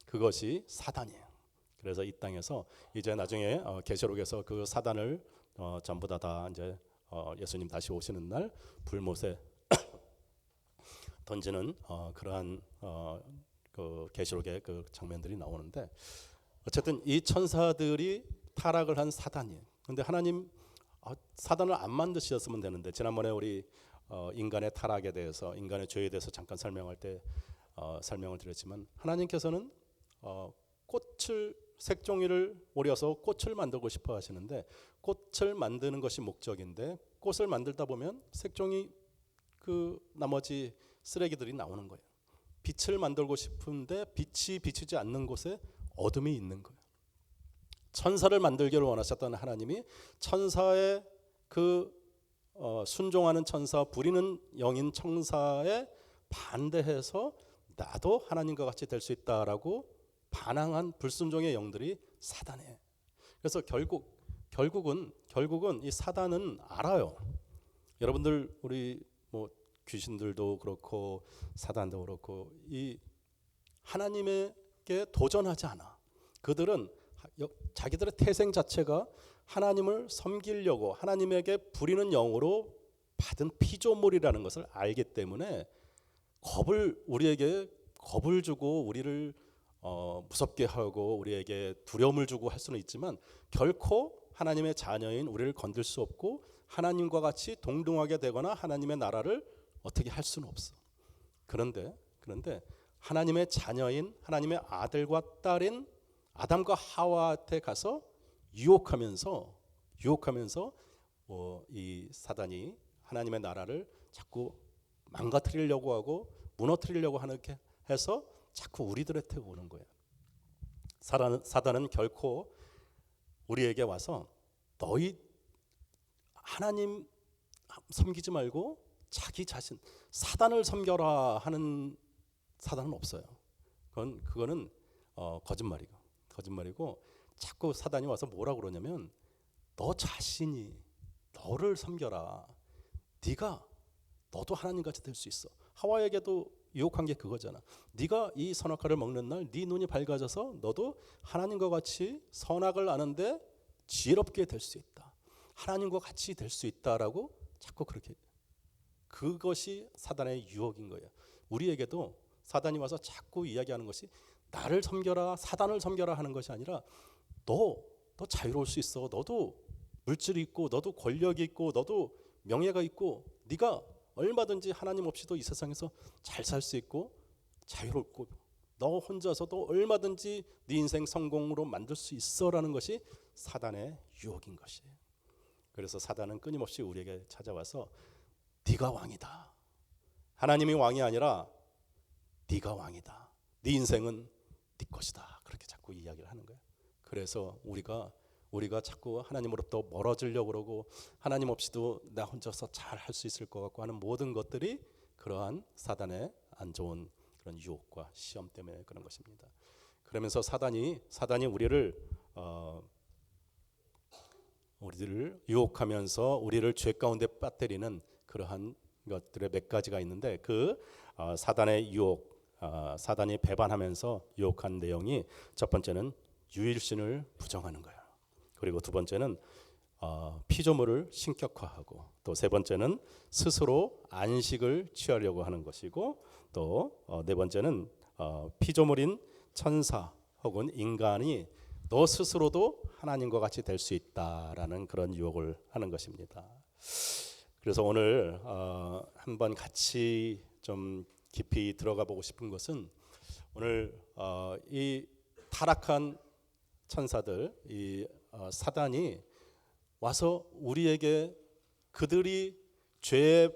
그것이 사단이에요. 그래서 이 땅에서 이제 나중에 계시록에서 그 사단을 전부 다 이제 예수님 다시 오시는 날 불못에 던지는 그러한 그 계시록의 그 장면들이 나오는데 어쨌든 이 천사들이 타락을 한 사단이에요. 근데 하나님 사단을 안 만드셨으면 되는데 지난번에 우리 인간의 타락에 대해서 인간의 죄에 대해서 잠깐 설명할 때 설명을 드렸지만 하나님께서는 색종이를 오려서 꽃을 만들고 싶어 하시는데 꽃을 만드는 것이 목적인데 꽃을 만들다 보면 색종이 그 나머지 쓰레기들이 나오는 거예요. 빛을 만들고 싶은데 빛이 비추지 않는 곳에 어둠이 있는 거예요. 천사를 만들기를 원하셨던 하나님이 천사의 그 순종하는 천사 부리는 영인 천사에 반대해서 나도 하나님과 같이 될 수 있다라고 반항한 불순종의 영들이 사단이에요. 그래서 결국은 이 사단은 알아요. 여러분들 우리 뭐 귀신들도 그렇고 사단도 그렇고 이 하나님에게 도전하지 않아. 그들은 자기들의 태생 자체가 하나님을 섬기려고 하나님에게 부리는 영으로 받은 피조물이라는 것을 알기 때문에 우리에게 겁을 주고 우리를 무섭게 하고 우리에게 두려움을 주고 할 수는 있지만 결코 하나님의 자녀인 우리를 건들 수 없고 하나님과 같이 동등하게 되거나 하나님의 나라를 어떻게 할 수는 없어. 그런데 하나님의 자녀인 하나님의 아들과 딸인 아담과 하와한테 가서 유혹하면서 이 사단이 하나님의 나라를 자꾸 망가뜨리려고 하고 무너뜨리려고 하는 게 해서 자꾸 우리들한테 오는 거예요. 사단은 결코 우리에게 와서 너희 하나님 섬기지 말고 자기 자신 사단을 섬겨라 하는 사단은 없어요. 그거는 거짓말이고 자꾸 사단이 와서 뭐라고 그러냐면 너 자신이 너를 섬겨라. 너도 하나님같이 될 수 있어. 하와에게도 유혹한 게 그거잖아. 네가 이 선악과를 먹는 날 네 눈이 밝아져서 너도 하나님과 같이 선악을 아는데 지혜롭게 될 수 있다. 하나님과 같이 될 수 있다라고 자꾸 그렇게 그것이 사단의 유혹인 거예요. 우리에게도 사단이 와서 자꾸 이야기하는 것이 나를 섬겨라, 사단을 섬겨라 하는 것이 아니라 너 자유로울 수 있어. 너도 물질이 있고 너도 권력이 있고 너도 명예가 있고 네가 얼마든지 하나님 없이도 이 세상에서 잘 살 수 있고 자유롭고 너 혼자서도 얼마든지 네 인생 성공으로 만들 수 있어라는 것이 사단의 유혹인 것이에요. 그래서 사단은 끊임없이 우리에게 찾아와서 네가 왕이다. 하나님이 왕이 아니라 네가 왕이다. 네 인생은 네 것이다. 그렇게 자꾸 이야기를 하는 거예요. 그래서 우리가 자꾸 하나님으로부터 멀어지려고 그러고 하나님 없이도 나 혼자서 잘 할 수 있을 것 같고 하는 모든 것들이 그러한 사단의 안 좋은 그런 유혹과 시험 때문에 그런 것입니다. 그러면서 사단이 우리들을 유혹하면서 우리를 죄 가운데 빠뜨리는 그러한 것들의 몇 가지가 있는데 사단의 유혹, 사단이 배반하면서 유혹한 내용이 첫 번째는 유일신을 부정하는 거예요. 그리고 두 번째는 피조물을 신격화하고 또 세 번째는 스스로 안식을 취하려고 하는 것이고 또 네 번째는 피조물인 천사 혹은 인간이 너 스스로도 하나님과 같이 될 수 있다라는 그런 유혹을 하는 것입니다. 그래서 오늘 한번 같이 좀 깊이 들어가 보고 싶은 것은 오늘 이 타락한 천사들, 이 사단이 와서 우리에게 그들이 죄의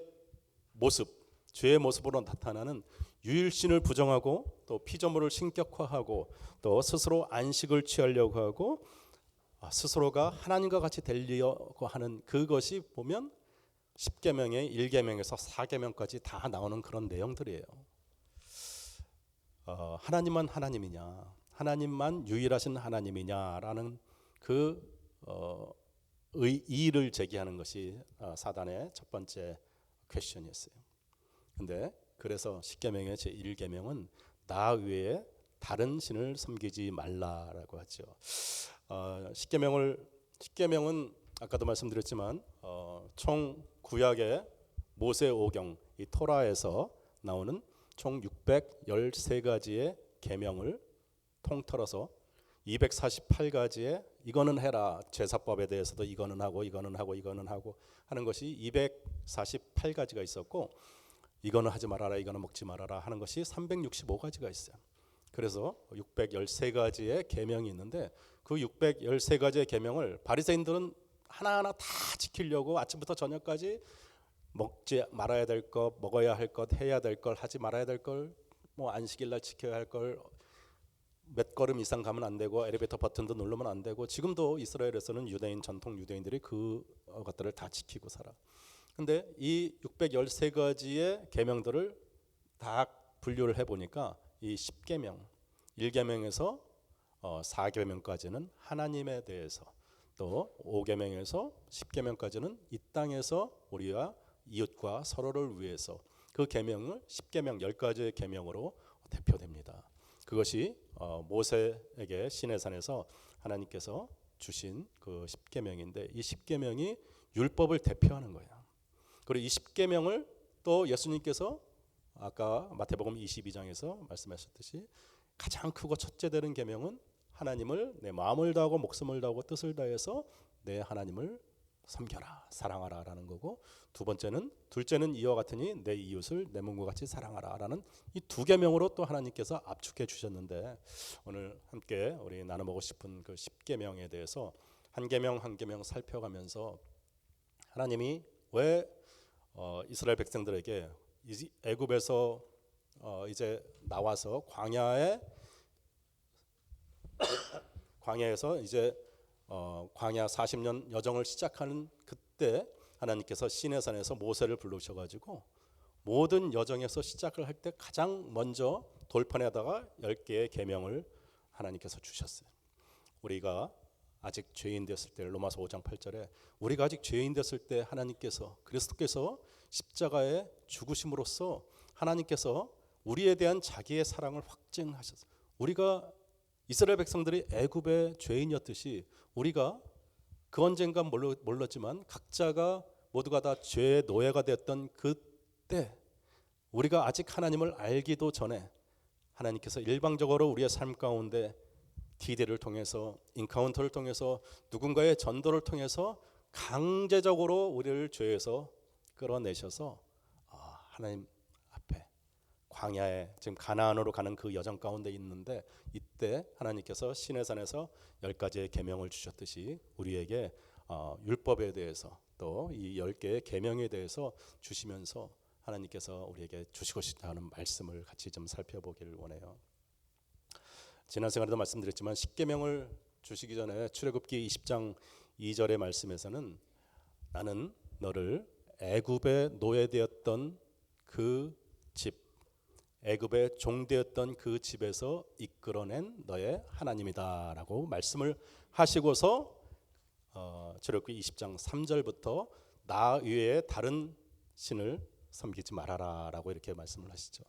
모습으로 나타나는 유일신을 부정하고 또 피조물을 신격화하고 또 스스로 안식을 취하려고 하고 스스로가 하나님과 같이 되려고 하는 그것이 보면 10계명의 1계명에서 4계명까지 다 나오는 그런 내용들이에요. 하나님만 하나님이냐, 하나님만 유일하신 하나님이냐라는 이의를 제기하는 것이 사단의 첫 번째 퀘스천이었어요. 근데 그래서 10계명의 제1계명은 나 외에 다른 신을 섬기지 말라라고 하죠. 10계명은 아까도 말씀드렸지만 총 구약의 모세 오경 이 토라에서 나오는 총 613가지의 계명을 통틀어서 248가지의 이거는 해라, 제사법에 대해서도 이거는 하고 하는 것이 248가지가 있었고 이거는 하지 말아라, 이거는 먹지 말아라 하는 것이 365가지가 있어요. 그래서 613가지의 계명이 있는데 그 613가지의 계명을 바리새인들은 하나하나 다 지키려고 아침부터 저녁까지 먹지 말아야 될 것, 먹어야 할 것, 해야 될 것, 하지 말아야 될 것, 뭐 안식일날 지켜야 할 걸 몇 걸음 이상 가면 안 되고 엘리베이터 버튼도 누르면 안 되고 지금도 이스라엘에서는 전통 유대인들이 그 것들을 다 지키고 살아. 근데 이 613가지의 계명들을 다 분류를 해보니까 이 10계명, 1계명에서 4계명까지는 하나님에 대해서 또 5계명에서 10계명까지는 이 땅에서 우리와 이웃과 서로를 위해서 그 계명을 10계명 10가지의 계명으로 대표됩니다. 그것이 모세에게 시내산에서 하나님께서 주신 그 10계명인데 이 10계명이 율법을 대표하는 거예요. 그리고 이 10계명을 또 예수님께서 아까 마태복음 22장에서 말씀하셨듯이 가장 크고 첫째 되는 계명은 하나님을 내 마음을 다하고 목숨을 다하고 뜻을 다해서 내 하나님을 섬겨라, 사랑하라라는 거고 둘째는 이와 같으니 내 이웃을 내 몸과 같이 사랑하라라는 이 두 계명으로 또 하나님께서 압축해 주셨는데 오늘 함께 우리 나눠보고 싶은 그 10계명에 대해서 한 계명 한 계명 살펴가면서 하나님이 왜 이스라엘 백성들에게 애굽에서 이제 나와서 광야에서 이제 광야 40년 여정을 시작하는 그때 하나님께서 시내산에서 모세를 불러오셔가지고 모든 여정에서 시작을 할 때 가장 먼저 돌판에다가 10개의 계명을 하나님께서 주셨어요. 우리가 아직 죄인 됐을 때 로마서 5장 8절에 우리가 아직 죄인 됐을 때 하나님께서 그리스도께서 십자가에 죽으심으로써 하나님께서 우리에 대한 자기의 사랑을 확증하셨어요. 우리가 이스라엘 백성들이 애굽의 죄인이었듯이 우리가 그 언젠가 몰랐지만 각자가 모두가 다 죄의 노예가 되었던 그때 우리가 아직 하나님을 알기도 전에 하나님께서 일방적으로 우리의 삶 가운데 디데이를 통해서, 인카운터를 통해서, 누군가의 전도를 통해서 강제적으로 우리를 죄에서 끌어내셔서 하나님 앞에 광야에, 지금 가나안으로 가는 그 여정 가운데 있는데, 이때 하나님께서 시내산에서 10가지의 계명을 주셨듯이 우리에게 율법에 대해서 또 이 10개의 계명에 대해서 주시면서 하나님께서 우리에게 주시고 싶다는 말씀을 같이 좀 살펴보기를 원해요. 지난 시간에도 말씀드렸지만 10계명을 주시기 전에 출애굽기 20장 2절의 말씀에서는 나는 너를 애굽에 노예되었던 그 집, 애굽에 종되었던 그 집에서 이끌어낸 너의 하나님이다라고 말씀을 하시고서 출애굽기 20장 3절부터 나 외에 다른 신을 섬기지 말아라라고 이렇게 말씀을 하시죠.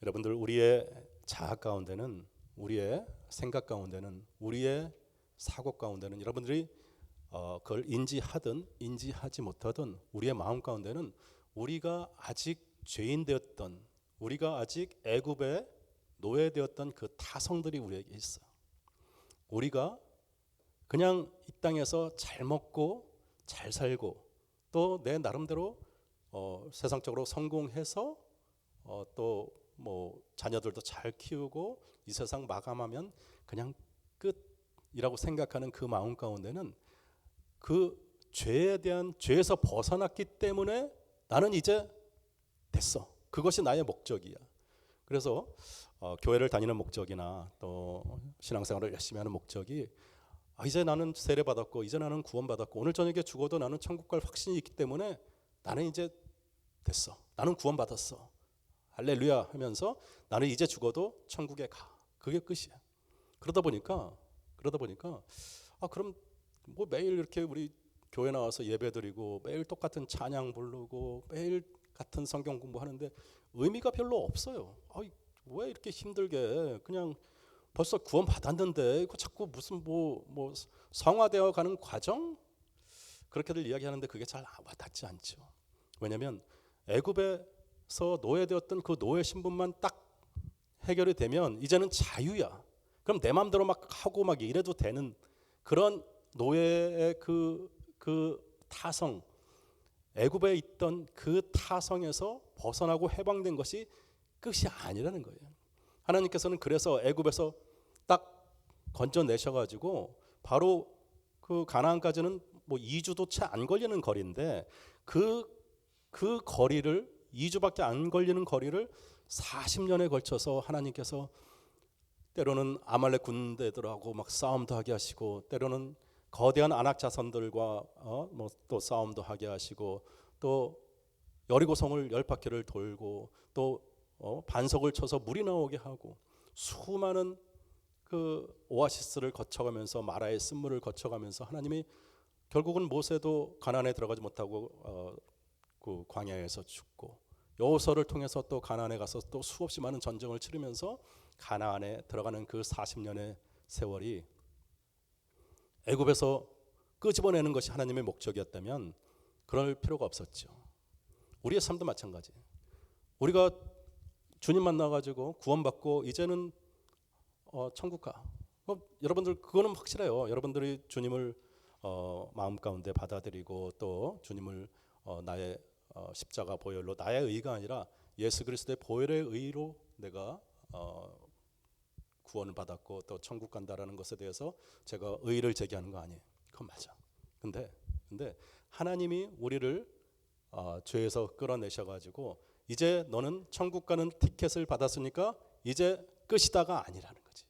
여러분들, 우리의 자아 가운데는, 우리의 생각 가운데는, 우리의 사고 가운데는, 여러분들이 그걸 인지하든 인지하지 못하든 우리의 마음 가운데는 우리가 아직 죄인 되었던, 우리가 아직 애굽에 노예되었던 그 타성들이 우리에게 있어. 우리가 그냥 이 땅에서 잘 먹고 잘 살고 또 내 나름대로 세상적으로 성공해서 또 뭐 자녀들도 잘 키우고 이 세상 마감하면 그냥 끝이라고 생각하는 그 마음 가운데는 그 죄에 대한, 죄에서 벗어났기 때문에 나는 이제 됐어, 그것이 나의 목적이야. 그래서 교회를 다니는 목적이나 또 신앙생활을 열심히 하는 목적이 이제 나는 세례 받았고 이제 나는 구원 받았고 오늘 저녁에 죽어도 나는 천국 갈 확신이 있기 때문에 나는 이제 됐어, 나는 구원 받았어, 할렐루야 하면서 나는 이제 죽어도 천국에 가, 그게 끝이야. 그러다 보니까 그럼 뭐 매일 이렇게 우리 교회 나와서 예배드리고 매일 똑같은 찬양 부르고 매일 같은 성경 공부하는데 의미가 별로 없어요. 왜 이렇게 힘들게, 그냥 벌써 구원 받았는데 이거 자꾸 무슨 뭐 성화되어 가는 과정, 그렇게들 이야기하는데 그게 잘 와닿지 않죠. 왜냐하면 애굽에서 노예되었던 그 노예 신분만 딱 해결이 되면 이제는 자유야. 그럼 내 마음대로 막 하고 막 이래도 되는 그런 노예의 그 타성, 애굽에 있던 그 타성에서 벗어나고 해방된 것이 끝이 아니라는 거예요. 하나님께서는 그래서 애굽에서 딱 건져내셔가지고 바로 그 가나안까지는 뭐 2주도 채 안 걸리는 거리인데 그 거리를, 2주밖에 안 걸리는 거리를 40년에 걸쳐서 하나님께서 때로는 아말렉 군대들하고 막 싸움도 하게 하시고, 때로는 거대한 아낙 자손들과 또 싸움도 하게 하시고, 또 여리고성을 10바퀴를 돌고 또 반석을 쳐서 물이 나오게 하고, 수많은 그 오아시스를 거쳐가면서 마라의 쓴물을 거쳐가면서 하나님이 결국은 모세도 가나안에 들어가지 못하고 그 광야에서 죽고, 여호수아를 통해서 또 가나안에 가서 또 수없이 많은 전쟁을 치르면서 가나안에 들어가는 그 40년의 세월이 애굽에서 끄집어내는 것이 하나님의 목적이었다면 그럴 필요가 없었죠. 우리의 삶도 마찬가지. 우리가 주님 만나가지고 구원받고 이제는 천국 가. 여러분들 그거는 확실해요. 여러분들이 주님을 마음 가운데 받아들이고 또 주님을 나의 십자가 보혈로, 나의 의가 아니라 예수 그리스도의 보혈의 의로 내가 구원을 받았고 또 천국 간다라는 것에 대해서 제가 의의를 제기하는 거 아니에요. 그건 맞아. 근데 하나님이 우리를 죄에서 끌어내셔가지고 이제 너는 천국 가는 티켓을 받았으니까 이제 끝이다가 아니라는 거지.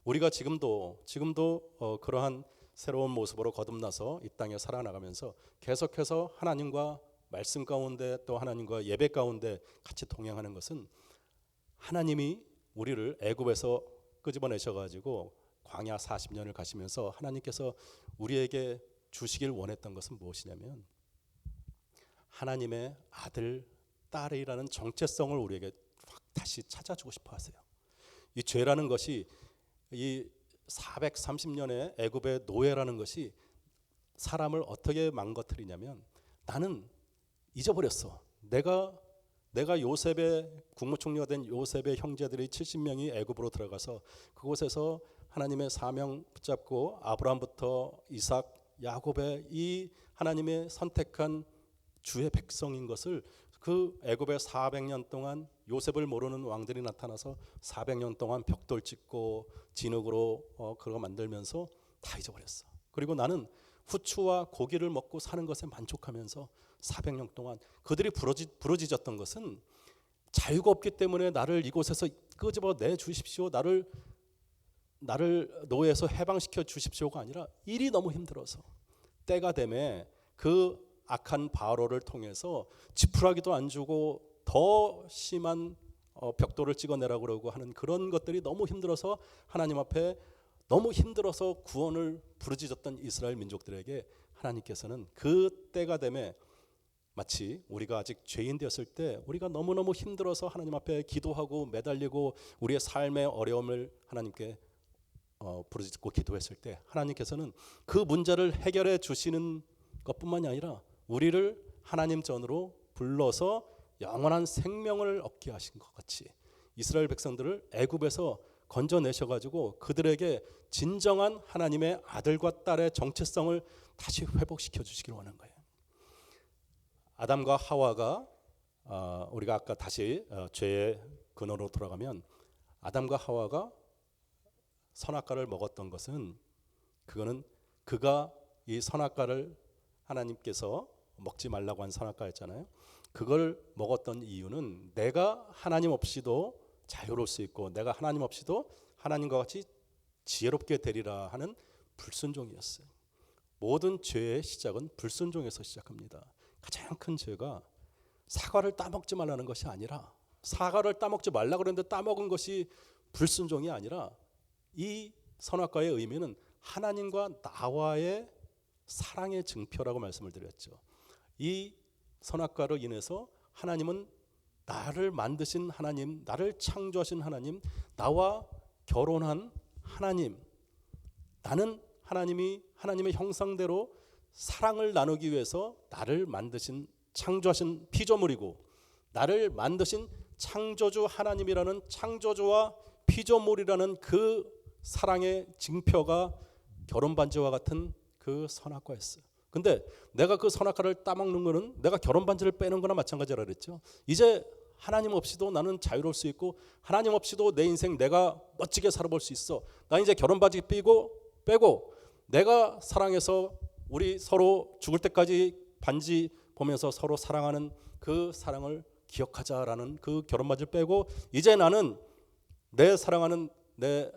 우리가 지금도 그러한 새로운 모습으로 거듭나서 이 땅에 살아나가면서 계속해서 하나님과 말씀 가운데 또 하나님과 예배 가운데 같이 동행하는 것은, 하나님이 우리를 애굽에서 끄집어내셔가지고 광야 40년을 가시면서 하나님께서 우리에게 주시길 원했던 것은 무엇이냐면 하나님의 아들, 딸이라는 정체성을 우리에게 다시 찾아주고 싶어 하세요. 이 죄라는 것이, 이 430년의 애굽의 노예라는 것이 사람을 어떻게 망가뜨리냐면, 나는 잊어버렸어. 내가 요셉의 국무총리가 된 요셉의 형제들이 70명이 애굽으로 들어가서 그곳에서 하나님의 사명 붙잡고 아브라함부터 이삭, 야곱의 이 하나님의 선택한 주의 백성인 것을 그 애굽의 400년 동안 요셉을 모르는 왕들이 나타나서 400년 동안 벽돌 짓고 진흙으로 그거 만들면서 다 잊어버렸어. 그리고 나는 후추와 고기를 먹고 사는 것에 만족하면서 400년 동안 그들이 부르짖었던 것은 자유가 없기 때문에 나를 이곳에서 끄집어 내 주십시오. 나를 노예에서 해방시켜 주십시오가 아니라 일이 너무 힘들어서 때가 되매 그 악한 바로를 통해서 지푸라기도 안 주고 더 심한 벽돌을 찍어내라고 그러고 하는 그런 것들이 너무 힘들어서 하나님 앞에 너무 힘들어서 구원을 부르짖었던 이스라엘 민족들에게 하나님께서는 그 때가 되매 마치 우리가 아직 죄인 되었을 때 우리가 너무너무 힘들어서 하나님 앞에 기도하고 매달리고 우리의 삶의 어려움을 하나님께 부르짖고 기도했을 때 하나님께서는 그 문제를 해결해 주시는 것뿐만이 아니라 우리를 하나님 전으로 불러서 영원한 생명을 얻게 하신 것 같이 이스라엘 백성들을 애굽에서 건져내셔가지고 그들에게 진정한 하나님의 아들과 딸의 정체성을 다시 회복시켜 주시기를 원하는 거예요. 아담과 하와가 우리가 아까 다시 죄의 근원으로 돌아가면 아담과 하와가 선악과를 먹었던 것은 그거는 그가 이 선악과를 하나님께서 먹지 말라고 한 선악과였잖아요. 그걸 먹었던 이유는 내가 하나님 없이도 자유로울 수 있고 내가 하나님 없이도 하나님과 같이 지혜롭게 되리라 하는 불순종이었어요. 모든 죄의 시작은 불순종에서 시작합니다. 가장 큰 죄가 사과를 따먹지 말라는 것이 아니라 사과를 따먹지 말라 그랬는데 따먹은 것이 불순종이 아니라 이 선악과의 의미는 하나님과 나와의 사랑의 증표라고 말씀을 드렸죠. 이 선악과로 인해서 하나님은 나를 만드신 하나님, 나를 창조하신 하나님, 나와 결혼한 하나님, 나는 하나님의 형상대로 사랑을 나누기 위해서 나를 만드신 창조하신 피조물이고 나를 만드신 창조주 하나님이라는 창조주와 피조물이라는 그 사랑의 징표가 결혼반지와 같은 그 선악과였어요. 근데 내가 그 선악과를 따먹는 거는 내가 결혼반지를 빼는 거나 마찬가지라 그랬죠. 이제 하나님 없이도 나는 자유로울 수 있고 하나님 없이도 내 인생 내가 멋지게 살아볼 수 있어. 나 이제 결혼반지 빼고 내가 사랑해서 우리 서로 죽을 때까지 반지 보면서 서로 사랑하는 그 사랑을 기억하자라는 그 결혼반지를 빼고 이제 나는 내 사랑하는 내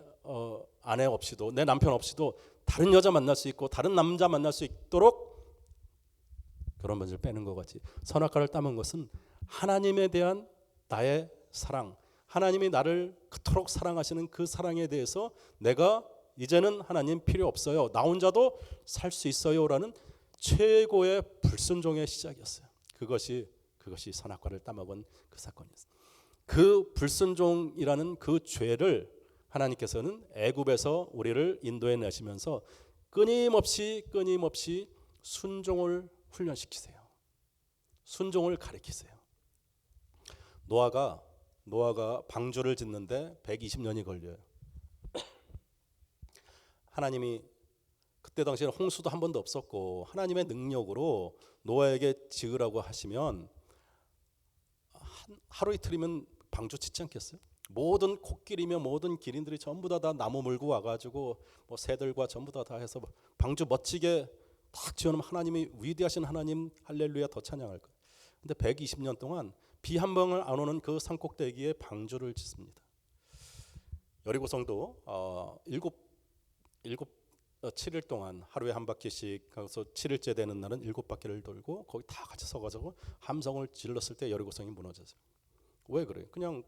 아내 없이도 내 남편 없이도 다른 여자 만날 수 있고 다른 남자 만날 수 있도록 결혼반지를 빼는 것 같이 선악과를 따먹은 것은 하나님에 대한 나의 사랑, 하나님이 나를 그토록 사랑하시는 그 사랑에 대해서 내가 이제는 하나님 필요 없어요, 나 혼자도 살 수 있어요라는 최고의 불순종의 시작이었어요. 그것이 선악과를 따먹은 그 사건이었어요. 그 불순종이라는 그 죄를 하나님께서는 애굽에서 우리를 인도해 내시면서 끊임없이 순종을 훈련시키세요. 순종을 가르치세요. 노아가 방주를 짓는데 120년이 걸려요. 하나님이 그때 당시에는 홍수도 한 번도 없었고 하나님의 능력으로 노아에게 지으라고 하시면 하루 이틀이면 방주 짓지 않겠어요? 모든 코끼리며 모든 기린들이 전부 다 나무 물고 와가지고 뭐 새들과 전부 다 해서 방주 멋지게 딱 지어놓으면 하나님이 위대하신 하나님 할렐루야 더 찬양할 거예요. 근데 120년 동안 비 한 방울 안 오는 그 산꼭대기에 방주를 짓습니다. 여리고성도 7일 동안 하루에 한 바퀴씩 가서 7일째 되는 날은 7바퀴를 돌고 거기 다 같이 서가지고 함성을 질렀을 때 여리고성이 무너졌어요. 왜 그래요? 그냥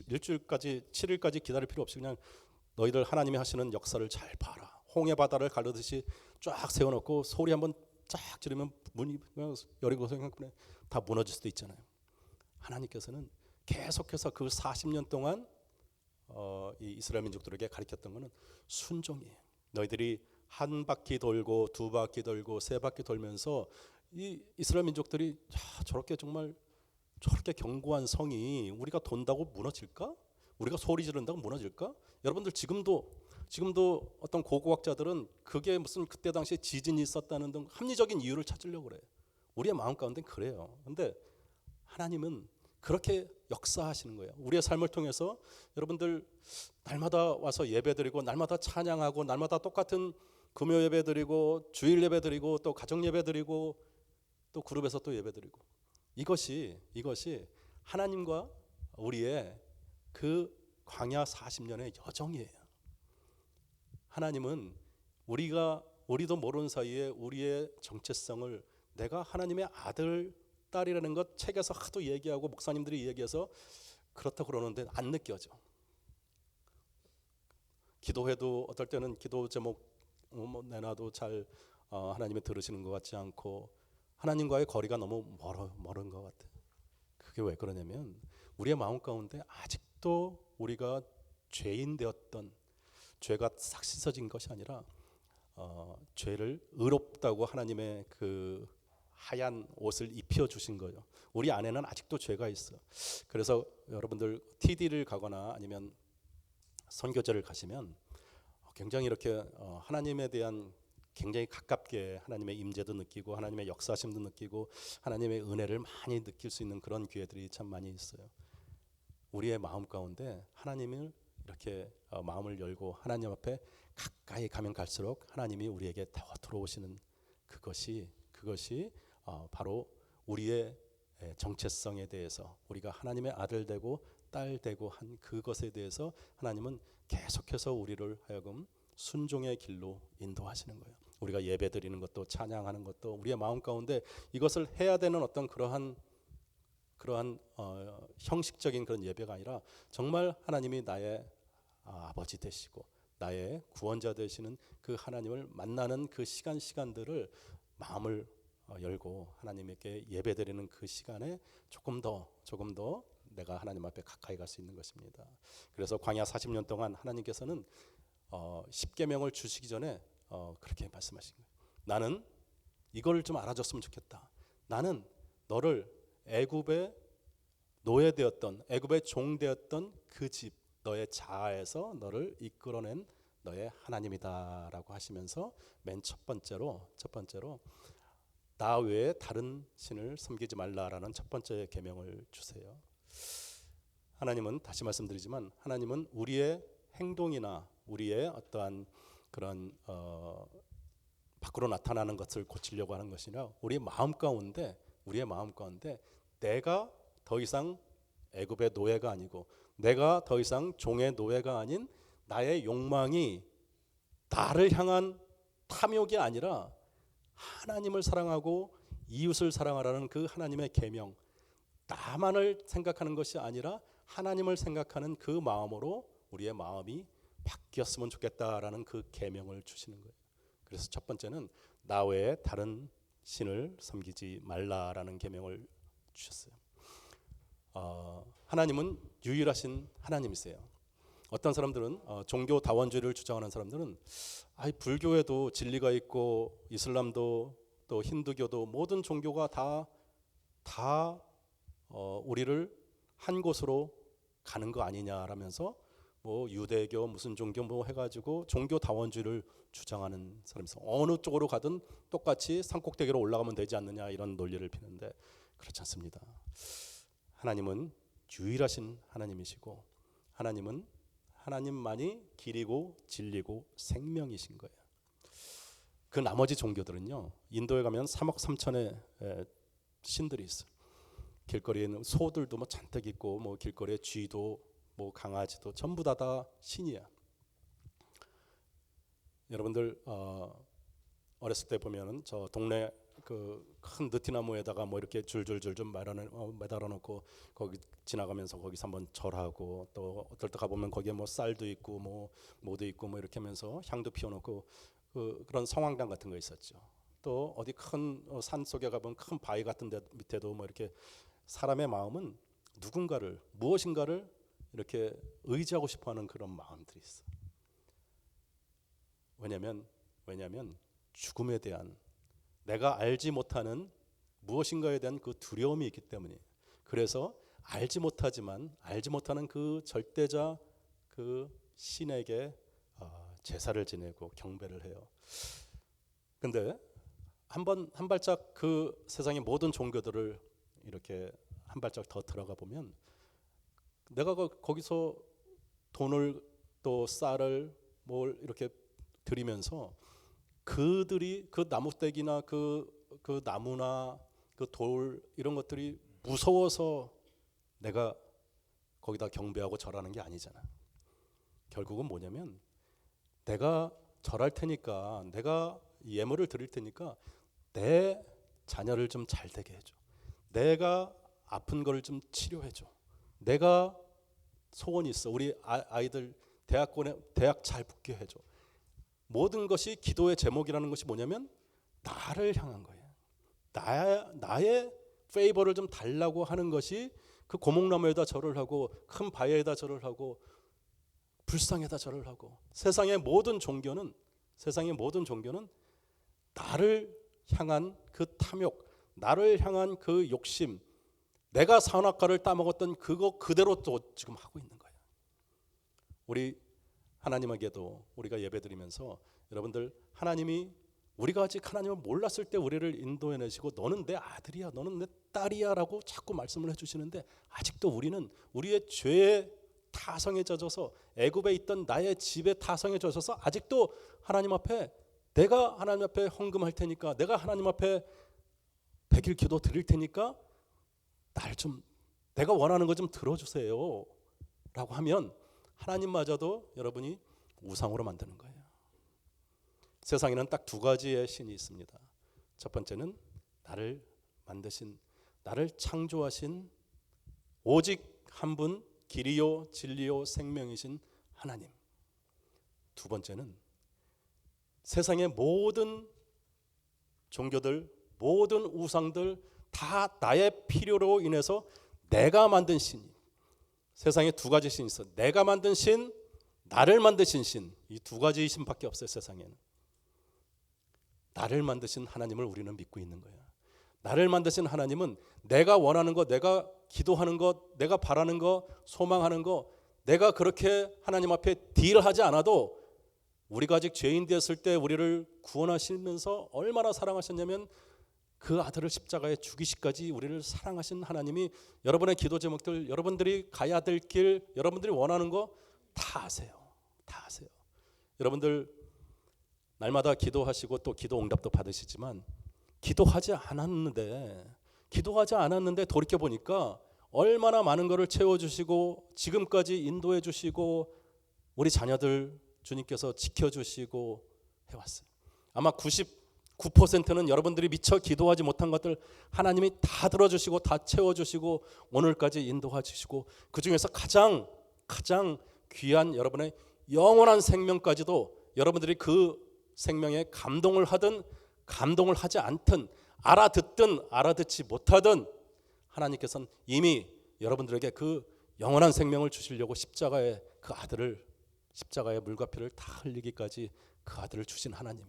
일주일까지 7일까지 기다릴 필요 없이 그냥 너희들 하나님이 하시는 역사를 잘 봐라. 홍해 바다를 가르듯이 쫙 세워놓고 소리 한번 쫙 지르면 문이 여리고성 다 무너질 수도 있잖아요. 하나님께서는 계속해서 그 40년 동안 이 이스라엘 민족들에게 가르쳤던 것은 순종이에요. 너희들이 한 바퀴 돌고 두 바퀴 돌고 세 바퀴 돌면서 이 이스라엘 민족들이 저렇게 정말 저렇게 견고한 성이 우리가 돈다고 무너질까? 우리가 소리 지른다고 무너질까? 여러분들 지금도 어떤 고고학자들은 그게 무슨 그때 당시에 지진이 있었다는 등 합리적인 이유를 찾으려고 그래요. 우리의 마음 가운데는 그래요. 근데 하나님은 그렇게 역사하시는 거예요. 우리의 삶을 통해서 여러분들 날마다 와서 예배드리고 날마다 찬양하고 날마다 똑같은 금요 예배드리고 주일 예배드리고 또 가정 예배드리고 또 그룹에서 또 예배드리고 이것이 하나님과 우리의 그 광야 40년의 여정이에요. 하나님은 우리도 모르는 사이에 우리의 정체성을 내가 하나님의 아들 딸이라는 것 책에서 하도 얘기하고 목사님들이 얘기해서 그렇다고 그러는데 안 느껴져. 기도해도 어떨 때는 기도 제목 내놔도 잘 하나님이 들으시는 것 같지 않고 하나님과의 거리가 너무 멀은 것 같아. 그게 왜 그러냐면 우리의 마음 가운데 아직도 우리가 죄인 되었던 죄가 싹 씻어진 것이 아니라 죄를 의롭다고 하나님의 그 하얀 옷을 입혀 주신 거예요. 우리 안에는 아직도 죄가 있어. 그래서 여러분들 TD를 가거나 아니면 선교제를 가시면 굉장히 이렇게 하나님에 대한 굉장히 가깝게 하나님의 임재도 느끼고 하나님의 역사심도 느끼고 하나님의 은혜를 많이 느낄 수 있는 그런 기회들이 참 많이 있어요. 우리의 마음 가운데 하나님을 이렇게 마음을 열고 하나님 앞에 가까이 가면 갈수록 하나님이 우리에게 더 들어오시는 그것이 바로 우리의 정체성에 대해서 우리가 하나님의 아들 되고 딸 되고 한 그것에 대해서 하나님은 계속해서 우리를 하여금 순종의 길로 인도하시는 거예요. 우리가 예배드리는 것도 찬양하는 것도 우리의 마음 가운데 이것을 해야 되는 어떤 그러한 형식적인 그런 예배가 아니라 정말 하나님이 나의 아버지 되시고 나의 구원자 되시는 그 하나님을 만나는 그 시간들을 마음을 열고 하나님께 예배드리는 그 시간에 조금 더 내가 하나님 앞에 가까이 갈 수 있는 것입니다. 그래서 광야 40년 동안 하나님께서는 십계명을 주시기 전에 그렇게 말씀하신 거예요. 나는 이걸 좀 알아줬으면 좋겠다. 나는 너를 애굽의 노예되었던 애굽의 종되었던 그 집 너의 자아에서 너를 이끌어낸 너의 하나님이다라고 하시면서 맨 첫 번째로 나 외에 다른 신을 섬기지 말라라는 첫 번째 계명을 주세요. 하나님은 다시 말씀드리지만 하나님은 우리의 행동이나 우리의 어떠한 그런 밖으로 나타나는 것을 고치려고 하는 것이 아니라 우리의 마음 가운데 내가 더 이상 애굽의 노예가 아니고 내가 더 이상 종의 노예가 아닌 나의 욕망이 나를 향한 탐욕이 아니라 하나님을 사랑하고 이웃을 사랑하라는 그 하나님의 계명, 나만을 생각하는 것이 아니라 하나님을 생각하는 그 마음으로 우리의 마음이 바뀌었으면 좋겠다라는 그 계명을 주시는 거예요. 그래서 첫 번째는 나 외에 다른 신을 섬기지 말라라는 계명을 주셨어요. 하나님은 유일하신 하나님이세요. 어떤 사람들은 종교 다원주의를 주장하는 사람들은 불교에도 진리가 있고 이슬람도 또 힌두교도 모든 종교가 다 우리를 한 곳으로 가는 거 아니냐라면서 뭐 유대교 무슨 종교 뭐 해가지고 종교 다원주의를 주장하는 사람이 있어. 어느 쪽으로 가든 똑같이 산꼭대기로 올라가면 되지 않느냐 이런 논리를 피는데 그렇지 않습니다. 하나님은 유일하신 하나님이시고 하나님만이 길이고 진리고 생명이신 거예요. 그 나머지 종교들은요, 인도에 가면 3억 3천의 신들이 있어요. 길거리에는 소들도 뭐 잔뜩 있고 뭐 길거리에 쥐도 뭐 강아지도 전부 다 신이야. 여러분들 어렸을 때 보면은 저 동네 그 큰 느티나무에다가 뭐 이렇게 줄줄줄 좀 매달아 놓고 거기 지나가면서 거기서 한번 절하고 또 어떨 때 가보면 거기에 뭐 쌀도 있고 뭐 모도 있고 뭐 이렇게 하면서 향도 피워놓고 그런 성황당 같은 거 있었죠. 또 어디 큰 산 속에 가보면 큰 바위 같은 데 밑에도 뭐 이렇게 사람의 마음은 무엇인가를 이렇게 의지하고 싶어하는 그런 마음들이 있어. 왜냐하면 죽음에 대한 내가 알지 못하는 무엇인가에 대한 그 두려움이 있기 때문에 그 그래서 알지 못하는 그 절대자 그 신에게 제사를 지내고 경배를 해요. 근데 한 발짝 그 세상의 모든 종교들을 이렇게 한 발짝 더 들어가 보면 내가 거기서 돈을 또 쌀을 뭘 이렇게 드리면서 그들이 그 나무떼기나 그 나무나 그 돌 이런 것들이 무서워서 내가 거기다 경배하고 절하는 게 아니잖아. 결국은 뭐냐면 내가 절할 테니까, 내가 예물을 드릴 테니까 내 자녀를 좀 잘 되게 해줘. 내가 아픈 거를 좀 치료해줘. 내가 소원이 있어. 우리 아이들 대학 잘 붙게 해줘. 모든 것이 기도의 제목이라는 것이 뭐냐면 나를 향한 거예요. 나의 페이버를 좀 달라고 하는 것이 그 고목나무에다 절을 하고 큰 바위에다 절을 하고 불상에다 절을 하고 세상의 모든 종교는 나를 향한 그 탐욕, 나를 향한 그 욕심, 내가 선악과를 따먹었던 그거 그대로 또 지금 하고 있는 거예요. 우리 하나님에게도 우리가 예배드리면서 여러분들 하나님이 우리가 아직 하나님을 몰랐을 때 우리를 인도해 내시고 너는 내 아들이야, 너는 내 딸이야 라고 자꾸 말씀을 해주시는데 아직도 우리는 우리의 죄의 타성에 젖어서 애굽에 있던 나의 집의 타성에 젖어서 아직도 하나님 앞에 내가 하나님 앞에 헌금할 테니까 내가 하나님 앞에 백일 기도 드릴 테니까 내가 원하는 거 좀 들어주세요 라고 하면 하나님마저도 여러분이 우상으로 만드는 거예요. 세상에는 딱 두 가지의 신이 있습니다. 첫 번째는 나를 만드신, 나를 창조하신 오직 한 분 길이요 진리요 생명이신 하나님. 두 번째는 세상의 모든 종교들, 모든 우상들 다 나의 필요로 인해서 내가 만든 신. 세상에 두 가지 신이 있어. 내가 만든 신, 나를 만드신 신. 이 두 가지 신밖에 없어요. 세상에는. 나를 만드신 하나님을 우리는 믿고 있는 거야. 나를 만드신 하나님은 내가 원하는 것, 내가 기도하는 것, 내가 바라는 것, 소망하는 것, 내가 그렇게 하나님 앞에 딜하지 않아도 우리가 아직 죄인 되었을 때 우리를 구원하시면서 얼마나 사랑하셨냐면 그 아들을 십자가에 죽이시까지 우리를 사랑하신 하나님이 여러분의 기도 제목들, 여러분들이 가야 될 길, 여러분들이 원하는 거 다 아세요. 다 아세요. 여러분들 날마다 기도하시고 또 기도 응답도 받으시지만 기도하지 않았는데 돌이켜 보니까 얼마나 많은 것을 채워주시고 지금까지 인도해 주시고 우리 자녀들 주님께서 지켜주시고 해왔어요. 아마 99%는 여러분들이 미처 기도하지 못한 것들 하나님이 다 들어주시고 다 채워주시고 오늘까지 인도해 주시고 그 중에서 가장 귀한 여러분의 영원한 생명까지도 여러분들이 그 생명에 감동을 하든 감동을 하지 않든 알아듣든 알아듣지 못하든 하나님께서는 이미 여러분들에게 그 영원한 생명을 주시려고 십자가의 물과 피를 다 흘리기까지 그 아들을 주신 하나님이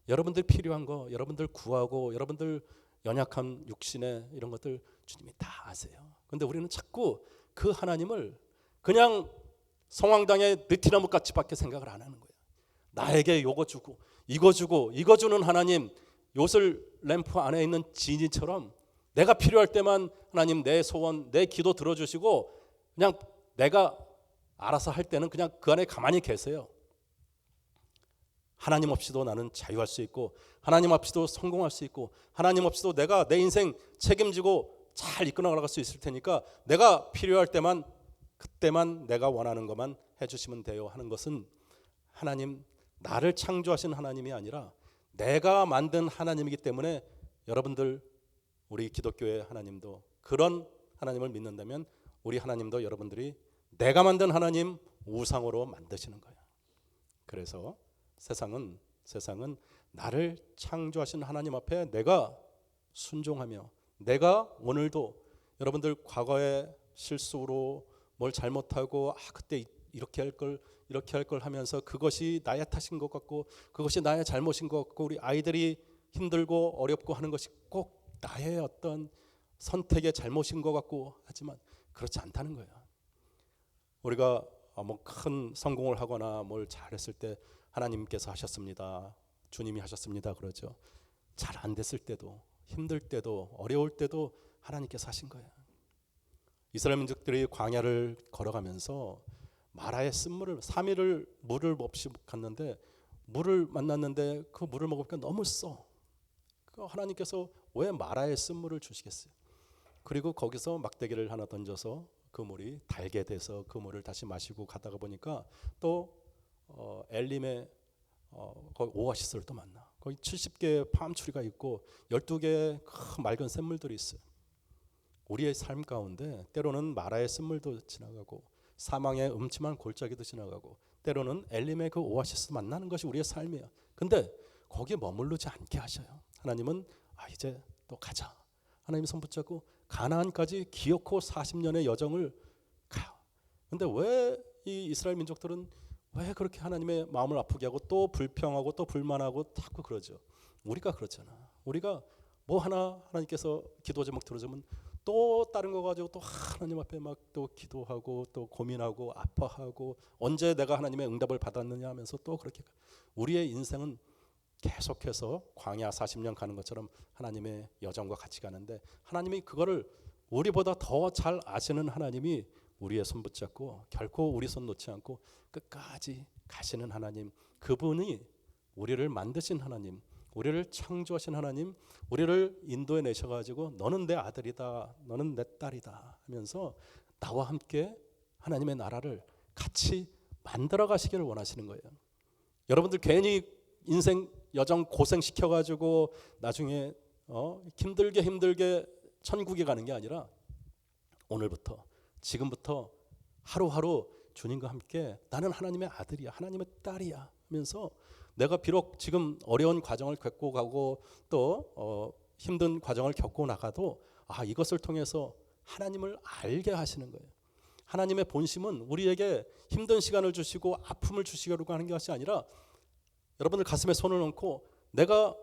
여러분들 필요한 거, 여러분들 구하고 여러분들 연약한 육신의 이런 것들 주님이 다 아세요. 그런데 우리는 자꾸 그 하나님을 그냥 성황당의 느티나무 같이밖에 생각을 안 하는 거예요. 나에게 요거 주고 이거 주고 이거 주는 하나님, 요술 램프 안에 있는 지니처럼 내가 필요할 때만 하나님 내 소원, 내 기도 들어주시고 그냥 내가 알아서 할 때는 그냥 그 안에 가만히 계세요. 하나님 없이도 나는 자유할 수 있고 하나님 없이도 성공할 수 있고 하나님 없이도 내가 내 인생 책임지고 잘 이끌어 나갈 수 있을 테니까 내가 필요할 때만 그때만 내가 원하는 것만 해주시면 돼요 하는 것은 하나님, 나를 창조하신 하나님이 아니라 내가 만든 하나님이기 때문에 여러분들 우리 기독교의 하나님도 그런 하나님을 믿는다면 우리 하나님도 여러분들이 내가 만든 하나님 우상으로 만드시는 거예요. 그래서 세상은 나를 창조하신 하나님 앞에 내가 순종하며 내가 오늘도 여러분들 과거의 실수로 뭘 잘못하고 그때 이렇게 할 걸 하면서 그것이 나의 탓인 것 같고 그것이 나의 잘못인 것 같고 우리 아이들이 힘들고 어렵고 하는 것이 꼭 나의 어떤 선택의 잘못인 것 같고 하지만 그렇지 않다는 거예요. 우리가 뭐 큰 성공을 하거나 뭘 잘했을 때 하나님께서 하셨습니다, 주님이 하셨습니다 그러죠. 잘 안 됐을 때도, 힘들 때도, 어려울 때도 하나님께서 하신 거예요. 이스라엘 민족들이 광야를 걸어가면서 마라의 쓴물을 3일을 물을 없이 갔는데 물을 만났는데 그 물을 먹으니까 너무 써. 하나님께서 왜 마라의 쓴물을 주시겠어요? 그리고 거기서 막대기를 하나 던져서 그 물이 달게 돼서 그 물을 다시 마시고 가다가 보니까 또 엘림의 거기 오아시스를 또 만나. 거기 70개의 팜추리가 있고 12개의 큰 맑은 샘물들이 있어요. 우리의 삶 가운데 때로는 마라의 쓴물도 지나가고 사망의 음침한 골짜기도 지나가고 때로는 엘림의 그 오아시스 만나는 것이 우리의 삶이에요. 근데 거기에 머무르지 않게 하셔요. 하나님은 이제 또 가자. 하나님 손 붙잡고 가나안까지 기어코 40년의 여정을 가요. 근데 왜 이 이스라엘 민족들은 왜 그렇게 하나님의 마음을 아프게 하고 또 불평하고 또 불만하고 자꾸 그러죠? 우리가 그렇잖아. 우리가 뭐 하나님께서 기도 제목 들어주면 또 다른 거 가지고 또 하나님 앞에 막 또 기도하고 또 고민하고 아파하고 언제 내가 하나님의 응답을 받았느냐 하면서 또 그렇게 우리의 인생은 계속해서 광야 40년 가는 것처럼 하나님의 여정과 같이 가는데 하나님이 그거를 우리보다 더 잘 아시는 하나님이 우리의 손 붙잡고 결코 우리 손 놓지 않고 끝까지 가시는 하나님, 그분이 우리를 만드신 하나님, 우리를 창조하신 하나님, 우리를 인도해 내셔가지고 너는 내 아들이다, 너는 내 딸이다 하면서 나와 함께 하나님의 나라를 같이 만들어 가시기를 원하시는 거예요. 여러분들 괜히 인생 여정 고생시켜가지고 나중에 힘들게 천국에 가는 게 아니라 오늘부터 지금부터 하루하루 주님과 함께 나는 하나님의 아들이야, 하나님의 딸이야 하면서 내가 비록 지금 어려운 과정을 겪고 가고 또 힘든 과정을 겪고 나가도 이것을 통해서 하나님을 알게 하시는 거예요. 하나님의 본심은 우리에게 힘든 시간을 주시고 아픔을 주시려고 하는 것이 아니라 여러분들 가슴에 손을 얹고 내가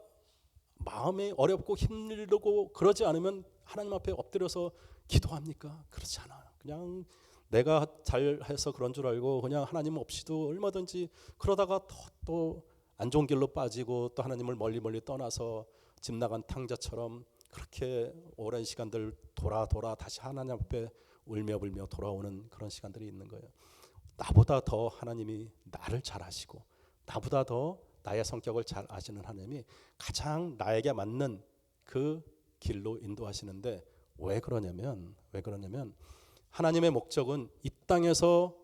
마음이 어렵고 힘들고 그러지 않으면 하나님 앞에 엎드려서 기도합니까? 그렇지 않아요. 그냥 내가 잘해서 그런 줄 알고 그냥 하나님 없이도 얼마든지 그러다가 또 안 좋은 길로 빠지고 또 하나님을 멀리 떠나서 집 나간 탕자처럼 그렇게 오랜 시간들 돌아 다시 하나님 앞에 울며불며 돌아오는 그런 시간들이 있는 거예요. 나보다 더 하나님이 나를 잘 아시고 나보다 더 나의 성격을 잘 아시는 하나님이 가장 나에게 맞는 그 길로 인도하시는데 왜 그러냐면 하나님의 목적은 이 땅에서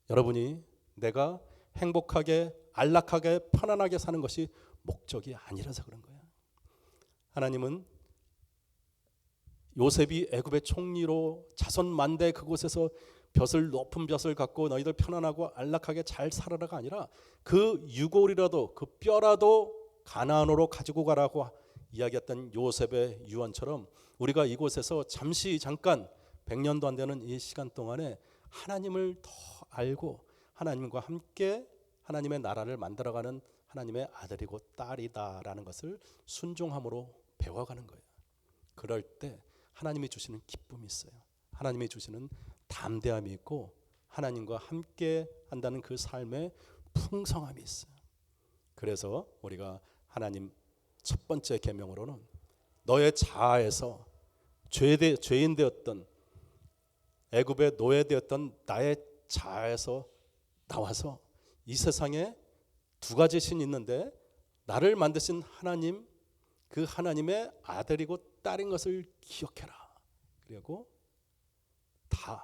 여러분이 내가 행복하게 안락하게 편안하게 사는 것이 목적이 아니라서 그런 거예요. 하나님은 요셉이 애굽의 총리로 자손 만대 그곳에서 높은 벼슬 갖고 너희들 편안하고 안락하게 잘 살아라가 아니라 그 유골이라도 그 뼈라도 가나안으로 가지고 가라고 이야기했던 요셉의 유언처럼 우리가 이곳에서 잠깐 100년도 안 되는 이 시간 동안에 하나님을 더 알고 하나님과 함께 하나님의 나라를 만들어가는 하나님의 아들이고 딸이다라는 것을 순종함으로 배워가는 거예요. 그럴 때 하나님이 주시는 기쁨이 있어요. 하나님이 주시는 담대함이 있고 하나님과 함께 한다는 그 삶의 풍성함이 있어요. 그래서 우리가 하나님 첫 번째 계명으로는 너의 자아에서 죄인 되었던 애굽의 노예되었던 나의 자아에서 나와서 이 세상에 두 가지 신이 있는데 나를 만드신 하나님, 그 하나님의 아들이고 딸인 것을 기억해라. 그리고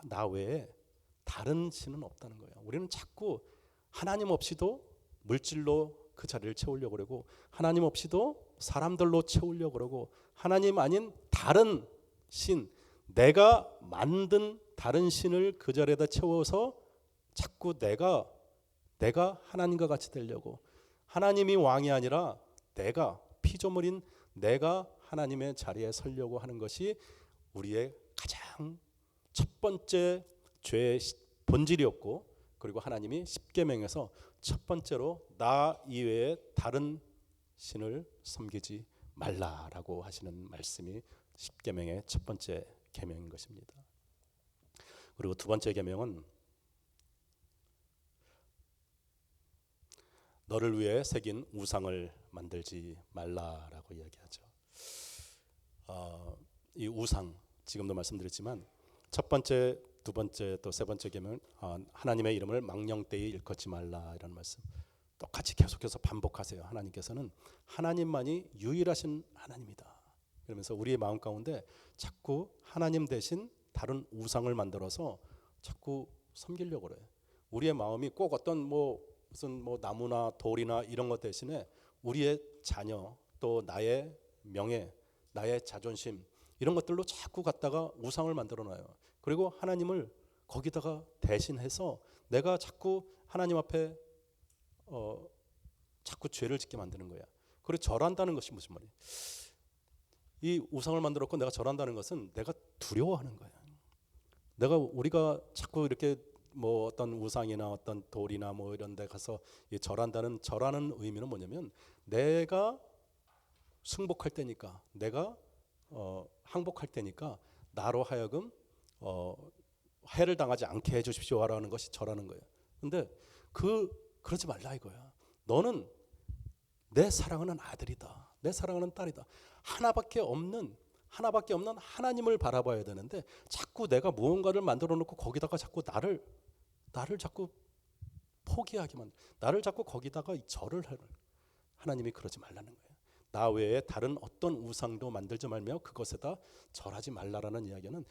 나 외에 다른 신은 없다는 거예요. 우리는 자꾸 하나님 없이도 물질로 그 자리를 채우려고 그러고 하나님 없이도 사람들로 채우려고 그러고 하나님 아닌 다른 신, 내가 만든 다른 신을 그 자리에다 채워서 자꾸 내가 하나님과 같이 되려고 하나님이 왕이 아니라 내가 피조물인 내가 하나님의 자리에 서려고 하는 것이 우리의 가장 첫 번째 죄의 본질이었고 그리고 하나님이 십계명에서 첫 번째로 나 이외에 다른 신을 섬기지 말라라고 하시는 말씀이 십계명의 첫 번째 계명인 것입니다. 그리고 두 번째 계명은 너를 위해 새긴 우상을 만들지 말라라고 이야기하죠. 이 우상, 지금도 말씀드렸지만 첫 번째, 두 번째, 또 세 번째 계명은 하나님의 이름을 망령되이 일컫지 말라 이라는 말씀 똑같이 계속해서 반복하세요. 하나님께서는 하나님만이 유일하신 하나님이다. 그러면서 우리의 마음 가운데 자꾸 하나님 대신 다른 우상을 만들어서 자꾸 섬기려고 그래요. 우리의 마음이 꼭 어떤 무슨 나무나 돌이나 이런 것 대신에 우리의 자녀, 또 나의 명예, 나의 자존심 이런 것들로 자꾸 갖다가 우상을 만들어 놔요. 그리고 하나님을 거기다가 대신해서 내가 자꾸 하나님 앞에 자꾸 죄를 짓게 만드는 거야. 그리고 절한다는 것이 무슨 말이에요? 이 우상을 만들었고 내가 절한다는 것은 내가 두려워하는 거야. 우리가 자꾸 이렇게 어떤 우상이나 어떤 돌이나 이런 데 가서 절하는 의미는 뭐냐면 내가 승복할 때니까, 내가 항복할 때니까 나로 하여금 해를 당하지 않게 해주십시오라는 것이 절하는 거예요. 근데 그러지 말라 이거야. 너는 내 사랑하는 아들이다. 내 사랑하는 딸이다. 하나밖에 없는 하나님을 바라봐야 되는데 자꾸 내가 무언가를 만들어 놓고 거기다가 자꾸 나를 자꾸 포기하기만, 나를 자꾸 거기다가 절을 해. 하나님이 그러지 말라는 거예요. 나 외에 다른 어떤 우상도 만들지 말며 그것에다 절하지 말라라는 이야기는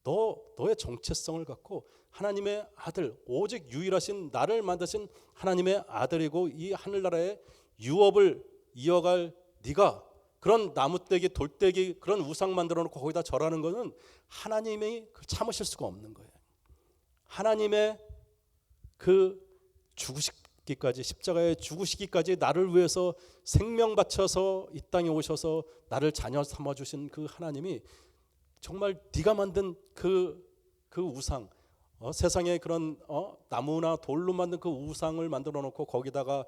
너의 정체성을 갖고 하나님의 아들, 오직 유일하신 나를 만드신 하나님의 아들이고 이 하늘나라의 유업을 이어갈 네가 그런 나무떼기, 돌떼기, 그런 우상 만들어 놓고 거기다 절하는 것은 하나님이 참으실 수가 없는 거예요. 하나님의 그 죽으시기까지, 십자가에 죽으시기까지 나를 위해서 생명 바쳐서 이 땅에 오셔서 나를 자녀 삼아 주신 그 하나님이 정말 네가 만든 그 우상, 세상에 그런 나무나 돌로 만든 그 우상을 만들어 놓고 거기다가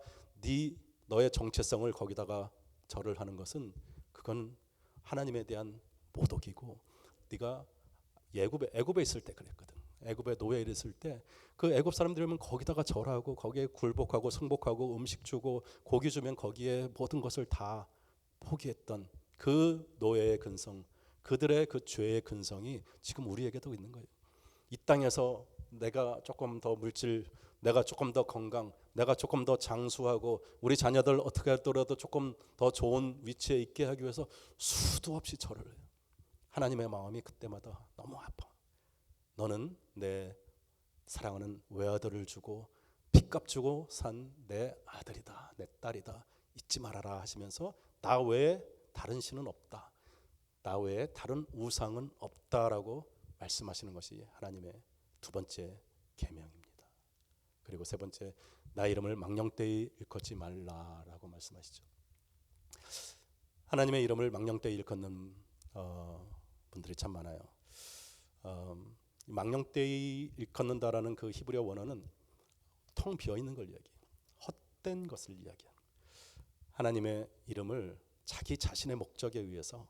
너의 정체성을 거기다가 절을 하는 것은 그건 하나님에 대한 모독이고, 네가 애굽에 있을 때 그랬거든. 애굽에 노예에 있을 때 그 애굽 사람들이면 거기다가 절하고 거기에 굴복하고 승복하고 음식 주고 고기 주면 거기에 모든 것을 다 포기했던 그 노예의 근성, 그들의 그 죄의 근성이 지금 우리에게도 있는 거예요. 이 땅에서 내가 조금 더 물질, 내가 조금 더 건강, 내가 조금 더 장수하고 우리 자녀들 어떻게 하더라도 조금 더 좋은 위치에 있게 하기 위해서 수도 없이 절을 해요. 하나님의 마음이 그때마다 너무 아파. 너는 내 사랑하는 외아들을 주고 핏값 주고 산 내 아들이다, 내 딸이다, 잊지 말아라 하시면서 나 외에 다른 신은 없다, 나 외에 다른 우상은 없다라고 말씀하시는 것이 하나님의 두 번째 계명입니다. 그리고 세 번째, 나 이름을 망령되이 일컫지 말라라고 말씀하시죠. 하나님의 이름을 망령되이 일컫는 분들이 참 많아요. 망령되이 일컫는다라는 그 히브리어 원어는 텅 비어 있는 걸 이야기해요. 헛된 것을 이야기해요. 하나님의 이름을 자기 자신의 목적에 의해서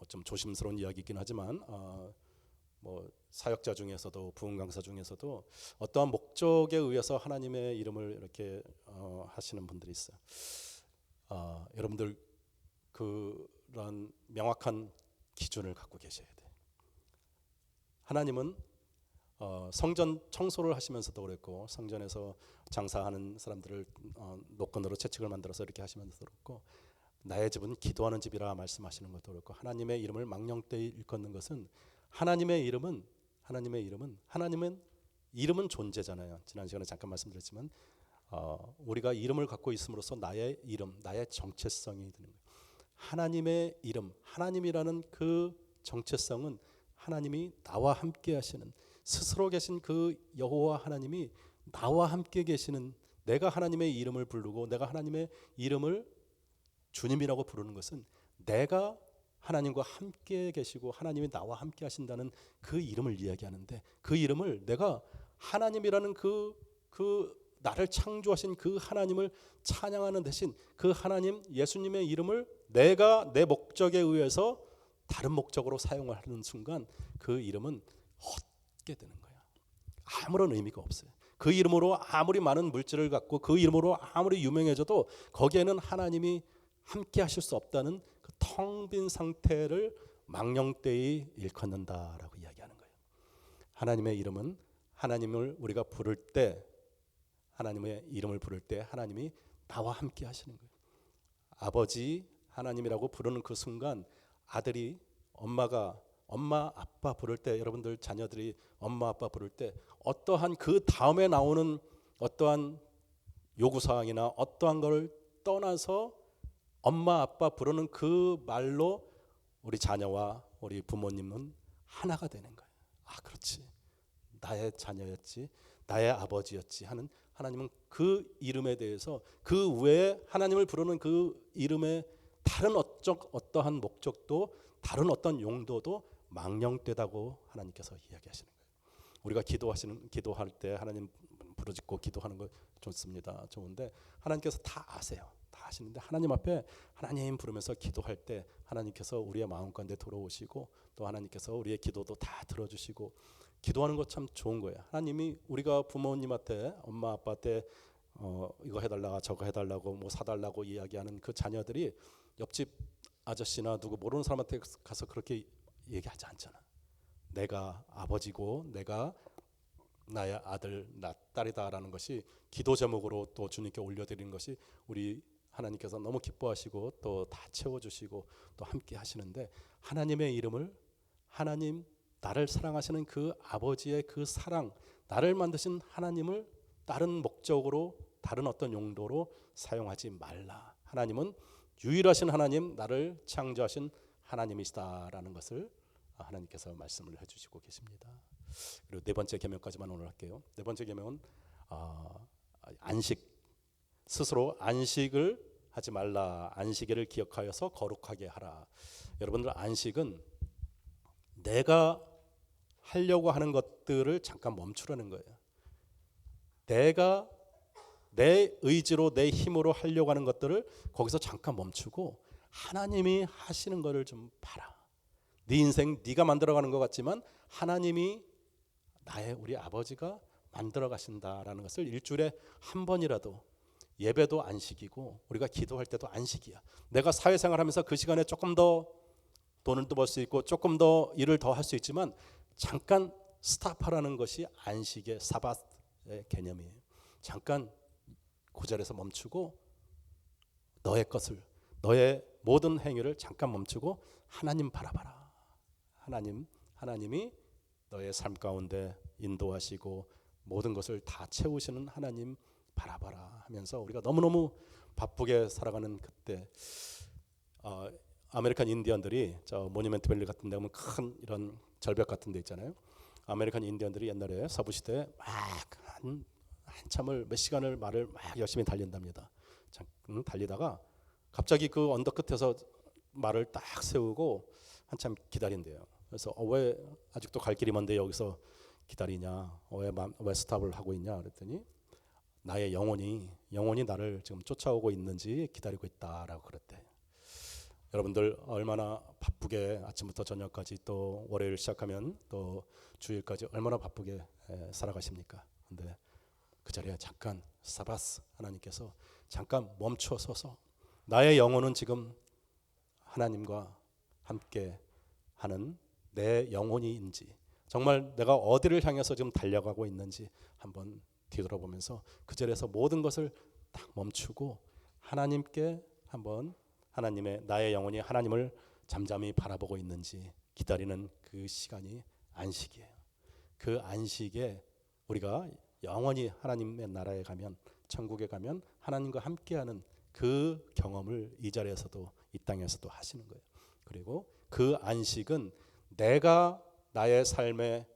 좀 조심스러운 이야기이긴 하지만 사역자 중에서도 부흥 강사 중에서도 어떠한 목적에 의해서 하나님의 이름을 이렇게 하시는 분들이 있어요. 여러분들 그런 명확한 기준을 갖고 계셔야 돼요. 하나님은 성전 청소를 하시면서도 그랬고, 성전에서 장사하는 사람들을 노건으로 채찍을 만들어서 이렇게 하시면서도 그렇고, 나의 집은 기도하는 집이라 말씀하시는 것도 그렇고, 하나님의 이름을 망령되이 일컫는 것은 하나님의 이름은 존재잖아요. 지난 시간에 잠깐 말씀드렸지만 우리가 이름을 갖고 있음으로써 나의 이름, 나의 정체성이 되는 거예요. 하나님의 이름, 하나님이라는 그 정체성은 하나님이 나와 함께 하시는, 스스로 계신 그 여호와 하나님이 나와 함께 계시는, 내가 하나님의 이름을 부르고 내가 하나님의 이름을 주님이라고 부르는 것은 내가 하나님과 함께 계시고 하나님이 나와 함께 하신다는 그 이름을 이야기하는데, 그 이름을 내가 하나님이라는 그 나를 창조하신 그 하나님을 찬양하는 대신 그 하나님 예수님의 이름을 내가 내 목적에 의해서 다른 목적으로 사용을 하는 순간 그 이름은 헛게 되는 거야. 아무런 의미가 없어요. 그 이름으로 아무리 많은 물질을 갖고 그 이름으로 아무리 유명해져도 거기에는 하나님이 함께 하실 수 없다는 그 텅 빈 상태를 망령되이 일컫는다라고 이야기하는 거예요. 하나님의 이름은 하나님을 우리가 부를 때, 하나님의 이름을 부를 때 하나님이 나와 함께 하시는 거예요. 아버지 하나님이라고 부르는 그 순간 아들이 엄마 아빠 부를 때, 여러분들 자녀들이 엄마 아빠 부를 때 어떠한 그 다음에 나오는 어떠한 요구사항이나 어떠한 걸 떠나서 엄마 아빠 부르는 그 말로 우리 자녀와 우리 부모님은 하나가 되는 거예요. 아, 그렇지, 나의 자녀였지, 나의 아버지였지 하는, 하나님은 그 이름에 대해서 그 외에 하나님을 부르는 그 이름의 다른 어떠한 목적도, 다른 어떤 용도도 망령되다고 하나님께서 이야기하시는 거예요. 우리가 기도할 때 하나님 부르짖고 기도하는 거 좋습니다. 좋은데 하나님께서 다 아세요. 다 아시는데 하나님 앞에 하나님 부르면서 기도할 때 하나님께서 우리의 마음 가운데 들어오시고 또 하나님께서 우리의 기도도 다 들어주시고, 기도하는 거 참 좋은 거예요. 하나님이 우리가 부모님한테, 엄마 아빠한테 이거 해달라 저거 해달라고 뭐 사달라고 이야기하는 그 자녀들이 옆집 아저씨나 누구 모르는 사람한테 가서 그렇게 얘기하지 않잖아. 내가 아버지고 내가 나의 아들, 나 딸이다라는 것이 기도 제목으로 또 주님께 올려드리는 것이 우리 하나님께서 너무 기뻐하시고 또 다 채워주시고 또 함께 하시는데, 하나님의 이름을, 하나님 나를 사랑하시는 그 아버지의 그 사랑, 나를 만드신 하나님을 다른 목적으로, 다른 어떤 용도로 사용하지 말라. 하나님은 유일하신 하나님, 나를 창조하신 하나님이시다라는 것을 하나님께서 말씀을 해주시고 계십니다. 그리고 네 번째 계명까지만 오늘 할게요. 네 번째 계명은 안식, 스스로 안식을 하지 말라. 안식일을 기억하여서 거룩하게 하라. 여러분들, 안식은 내가 하려고 하는 것들을 잠깐 멈추라는 거예요. 내가 내 의지로 내 힘으로 하려고 하는 것들을 거기서 잠깐 멈추고 하나님이 하시는 것을 좀 봐라. 네 인생 네가 만들어가는 것 같지만 하나님이, 우리 아버지가 만들어 가신다라는 것을 일주일에 한 번이라도, 예배도 안식이고 우리가 기도할 때도 안식이야. 내가 사회생활하면서 그 시간에 조금 더 돈을 더 벌 수 있고 조금 더 일을 더 할 수 있지만 잠깐 스탑하라는 것이 안식의 사밧의 개념이에요. 잠깐 그 자리에서 멈추고 너의 것을, 너의 모든 행위를 잠깐 멈추고 하나님 바라봐라. 하나님이 너의 삶 가운데 인도하시고 모든 것을 다 채우시는 하나님 바라봐라 하면서 우리가 너무너무 바쁘게 살아가는 그때, 아메리칸 인디언들이 저 모니멘트 밸리 같은 데 보면 큰 이런 절벽 같은 데 있잖아요. 아메리칸 인디언들이 옛날에 서부시대에 막 한참을 몇 시간을 말을 막 열심히 달린답니다. 달리다가 갑자기 그 언덕 끝에서 말을 딱 세우고 한참 기다린대요. 그래서 왜 아직도 갈 길이 먼데 여기서 기다리냐, 왜 스탑을 하고 있냐 그랬더니 나의 영혼이 나를 지금 쫓아오고 있는지 기다리고 있다라고 그랬대. 여러분들 얼마나 바쁘게 아침부터 저녁까지, 또 월요일 시작하면 또 주일까지 얼마나 바쁘게 살아가십니까? 근데 그 자리에 잠깐 사바스, 하나님께서 잠깐 멈춰 서서 나의 영혼은 지금 하나님과 함께 하는 내 영혼이인지, 정말 내가 어디를 향해서 지금 달려가고 있는지 한번 뒤돌아보면서 그 자리에서 모든 것을 딱 멈추고 하나님께 한번, 나의 영혼이 하나님을 잠잠히 바라보고 있는지 기다리는 그 시간이 안식이에요. 그 안식에 우리가 영원히 하나님의 나라에 가면, 천국에 가면 하나님과 함께하는 그 경험을 이 자리에서도, 이 땅에서도 하시는 거예요. 그리고 그 안식은 내가 나의 삶의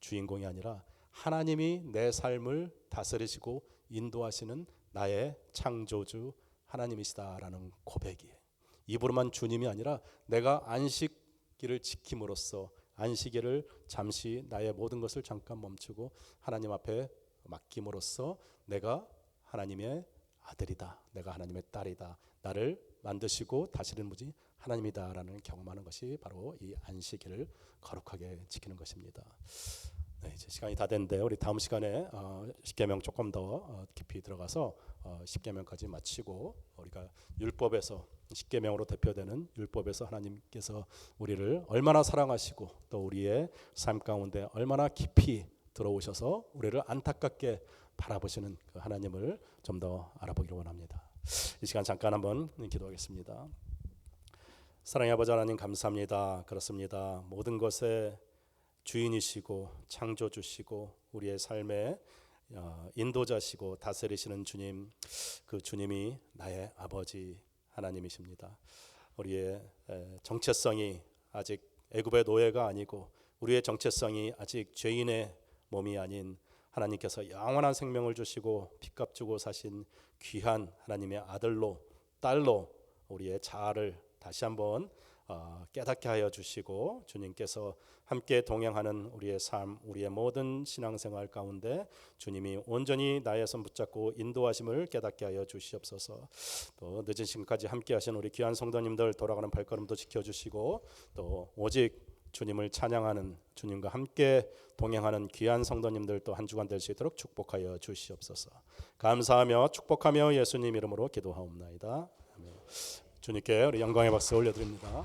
주인공이 아니라 하나님이 내 삶을 다스리시고 인도하시는 나의 창조주 하나님이시다라는 고백이에요. 입으로만 주님이 아니라 내가 안식일을 지킴으로써, 안식일을 잠시 나의 모든 것을 잠깐 멈추고 하나님 앞에 맡김으로써 내가 하나님의 아들이다, 내가 하나님의 딸이다, 나를 만드시고 다스리는 분이 하나님이다라는 경험하는 것이 바로 이 안식일을 거룩하게 지키는 것입니다. 네, 이제 시간이 다 됐는데 우리 다음 시간에 십계명 조금 더 깊이 들어가서 십계명까지 마치고 우리가 율법에서 십계명으로 대표되는 율법에서 하나님께서 우리를 얼마나 사랑하시고 또 우리의 삶 가운데 얼마나 깊이 들어오셔서 우리를 안타깝게 바라보시는 그 하나님을 좀 더 알아보기를 원합니다. 이 시간 잠깐 한번 기도하겠습니다. 사랑의 아버지 하나님 감사합니다. 그렇습니다. 모든 것의 주인이시고 창조주시고 우리의 삶의 인도자시고 다스리시는 주님, 그 주님이 나의 아버지 하나님이십니다. 우리의 정체성이 아직 애굽의 노예가 아니고 우리의 정체성이 아직 죄인의 몸이 아닌 하나님께서 영원한 생명을 주시고 핏값 주고 사신 귀한 하나님의 아들로 딸로 우리의 자아를 다시 한번 깨닫게 하여 주시고 주님께서 함께 동행하는 우리의 삶, 우리의 모든 신앙생활 가운데 주님이 온전히 나의 손 붙잡고 인도하심을 깨닫게 하여 주시옵소서. 또 늦은 시간까지 함께 하신 우리 귀한 성도님들 돌아가는 발걸음도 지켜주시고 또 오직 주님을 찬양하는 주님과 함께 동행하는 귀한 성도님들 또 한 주간 될 수 있도록 축복하여 주시옵소서. 감사하며 축복하며 예수님 이름으로 기도하옵나이다. 아멘. 주님께 우리 영광의 박수 올려드립니다.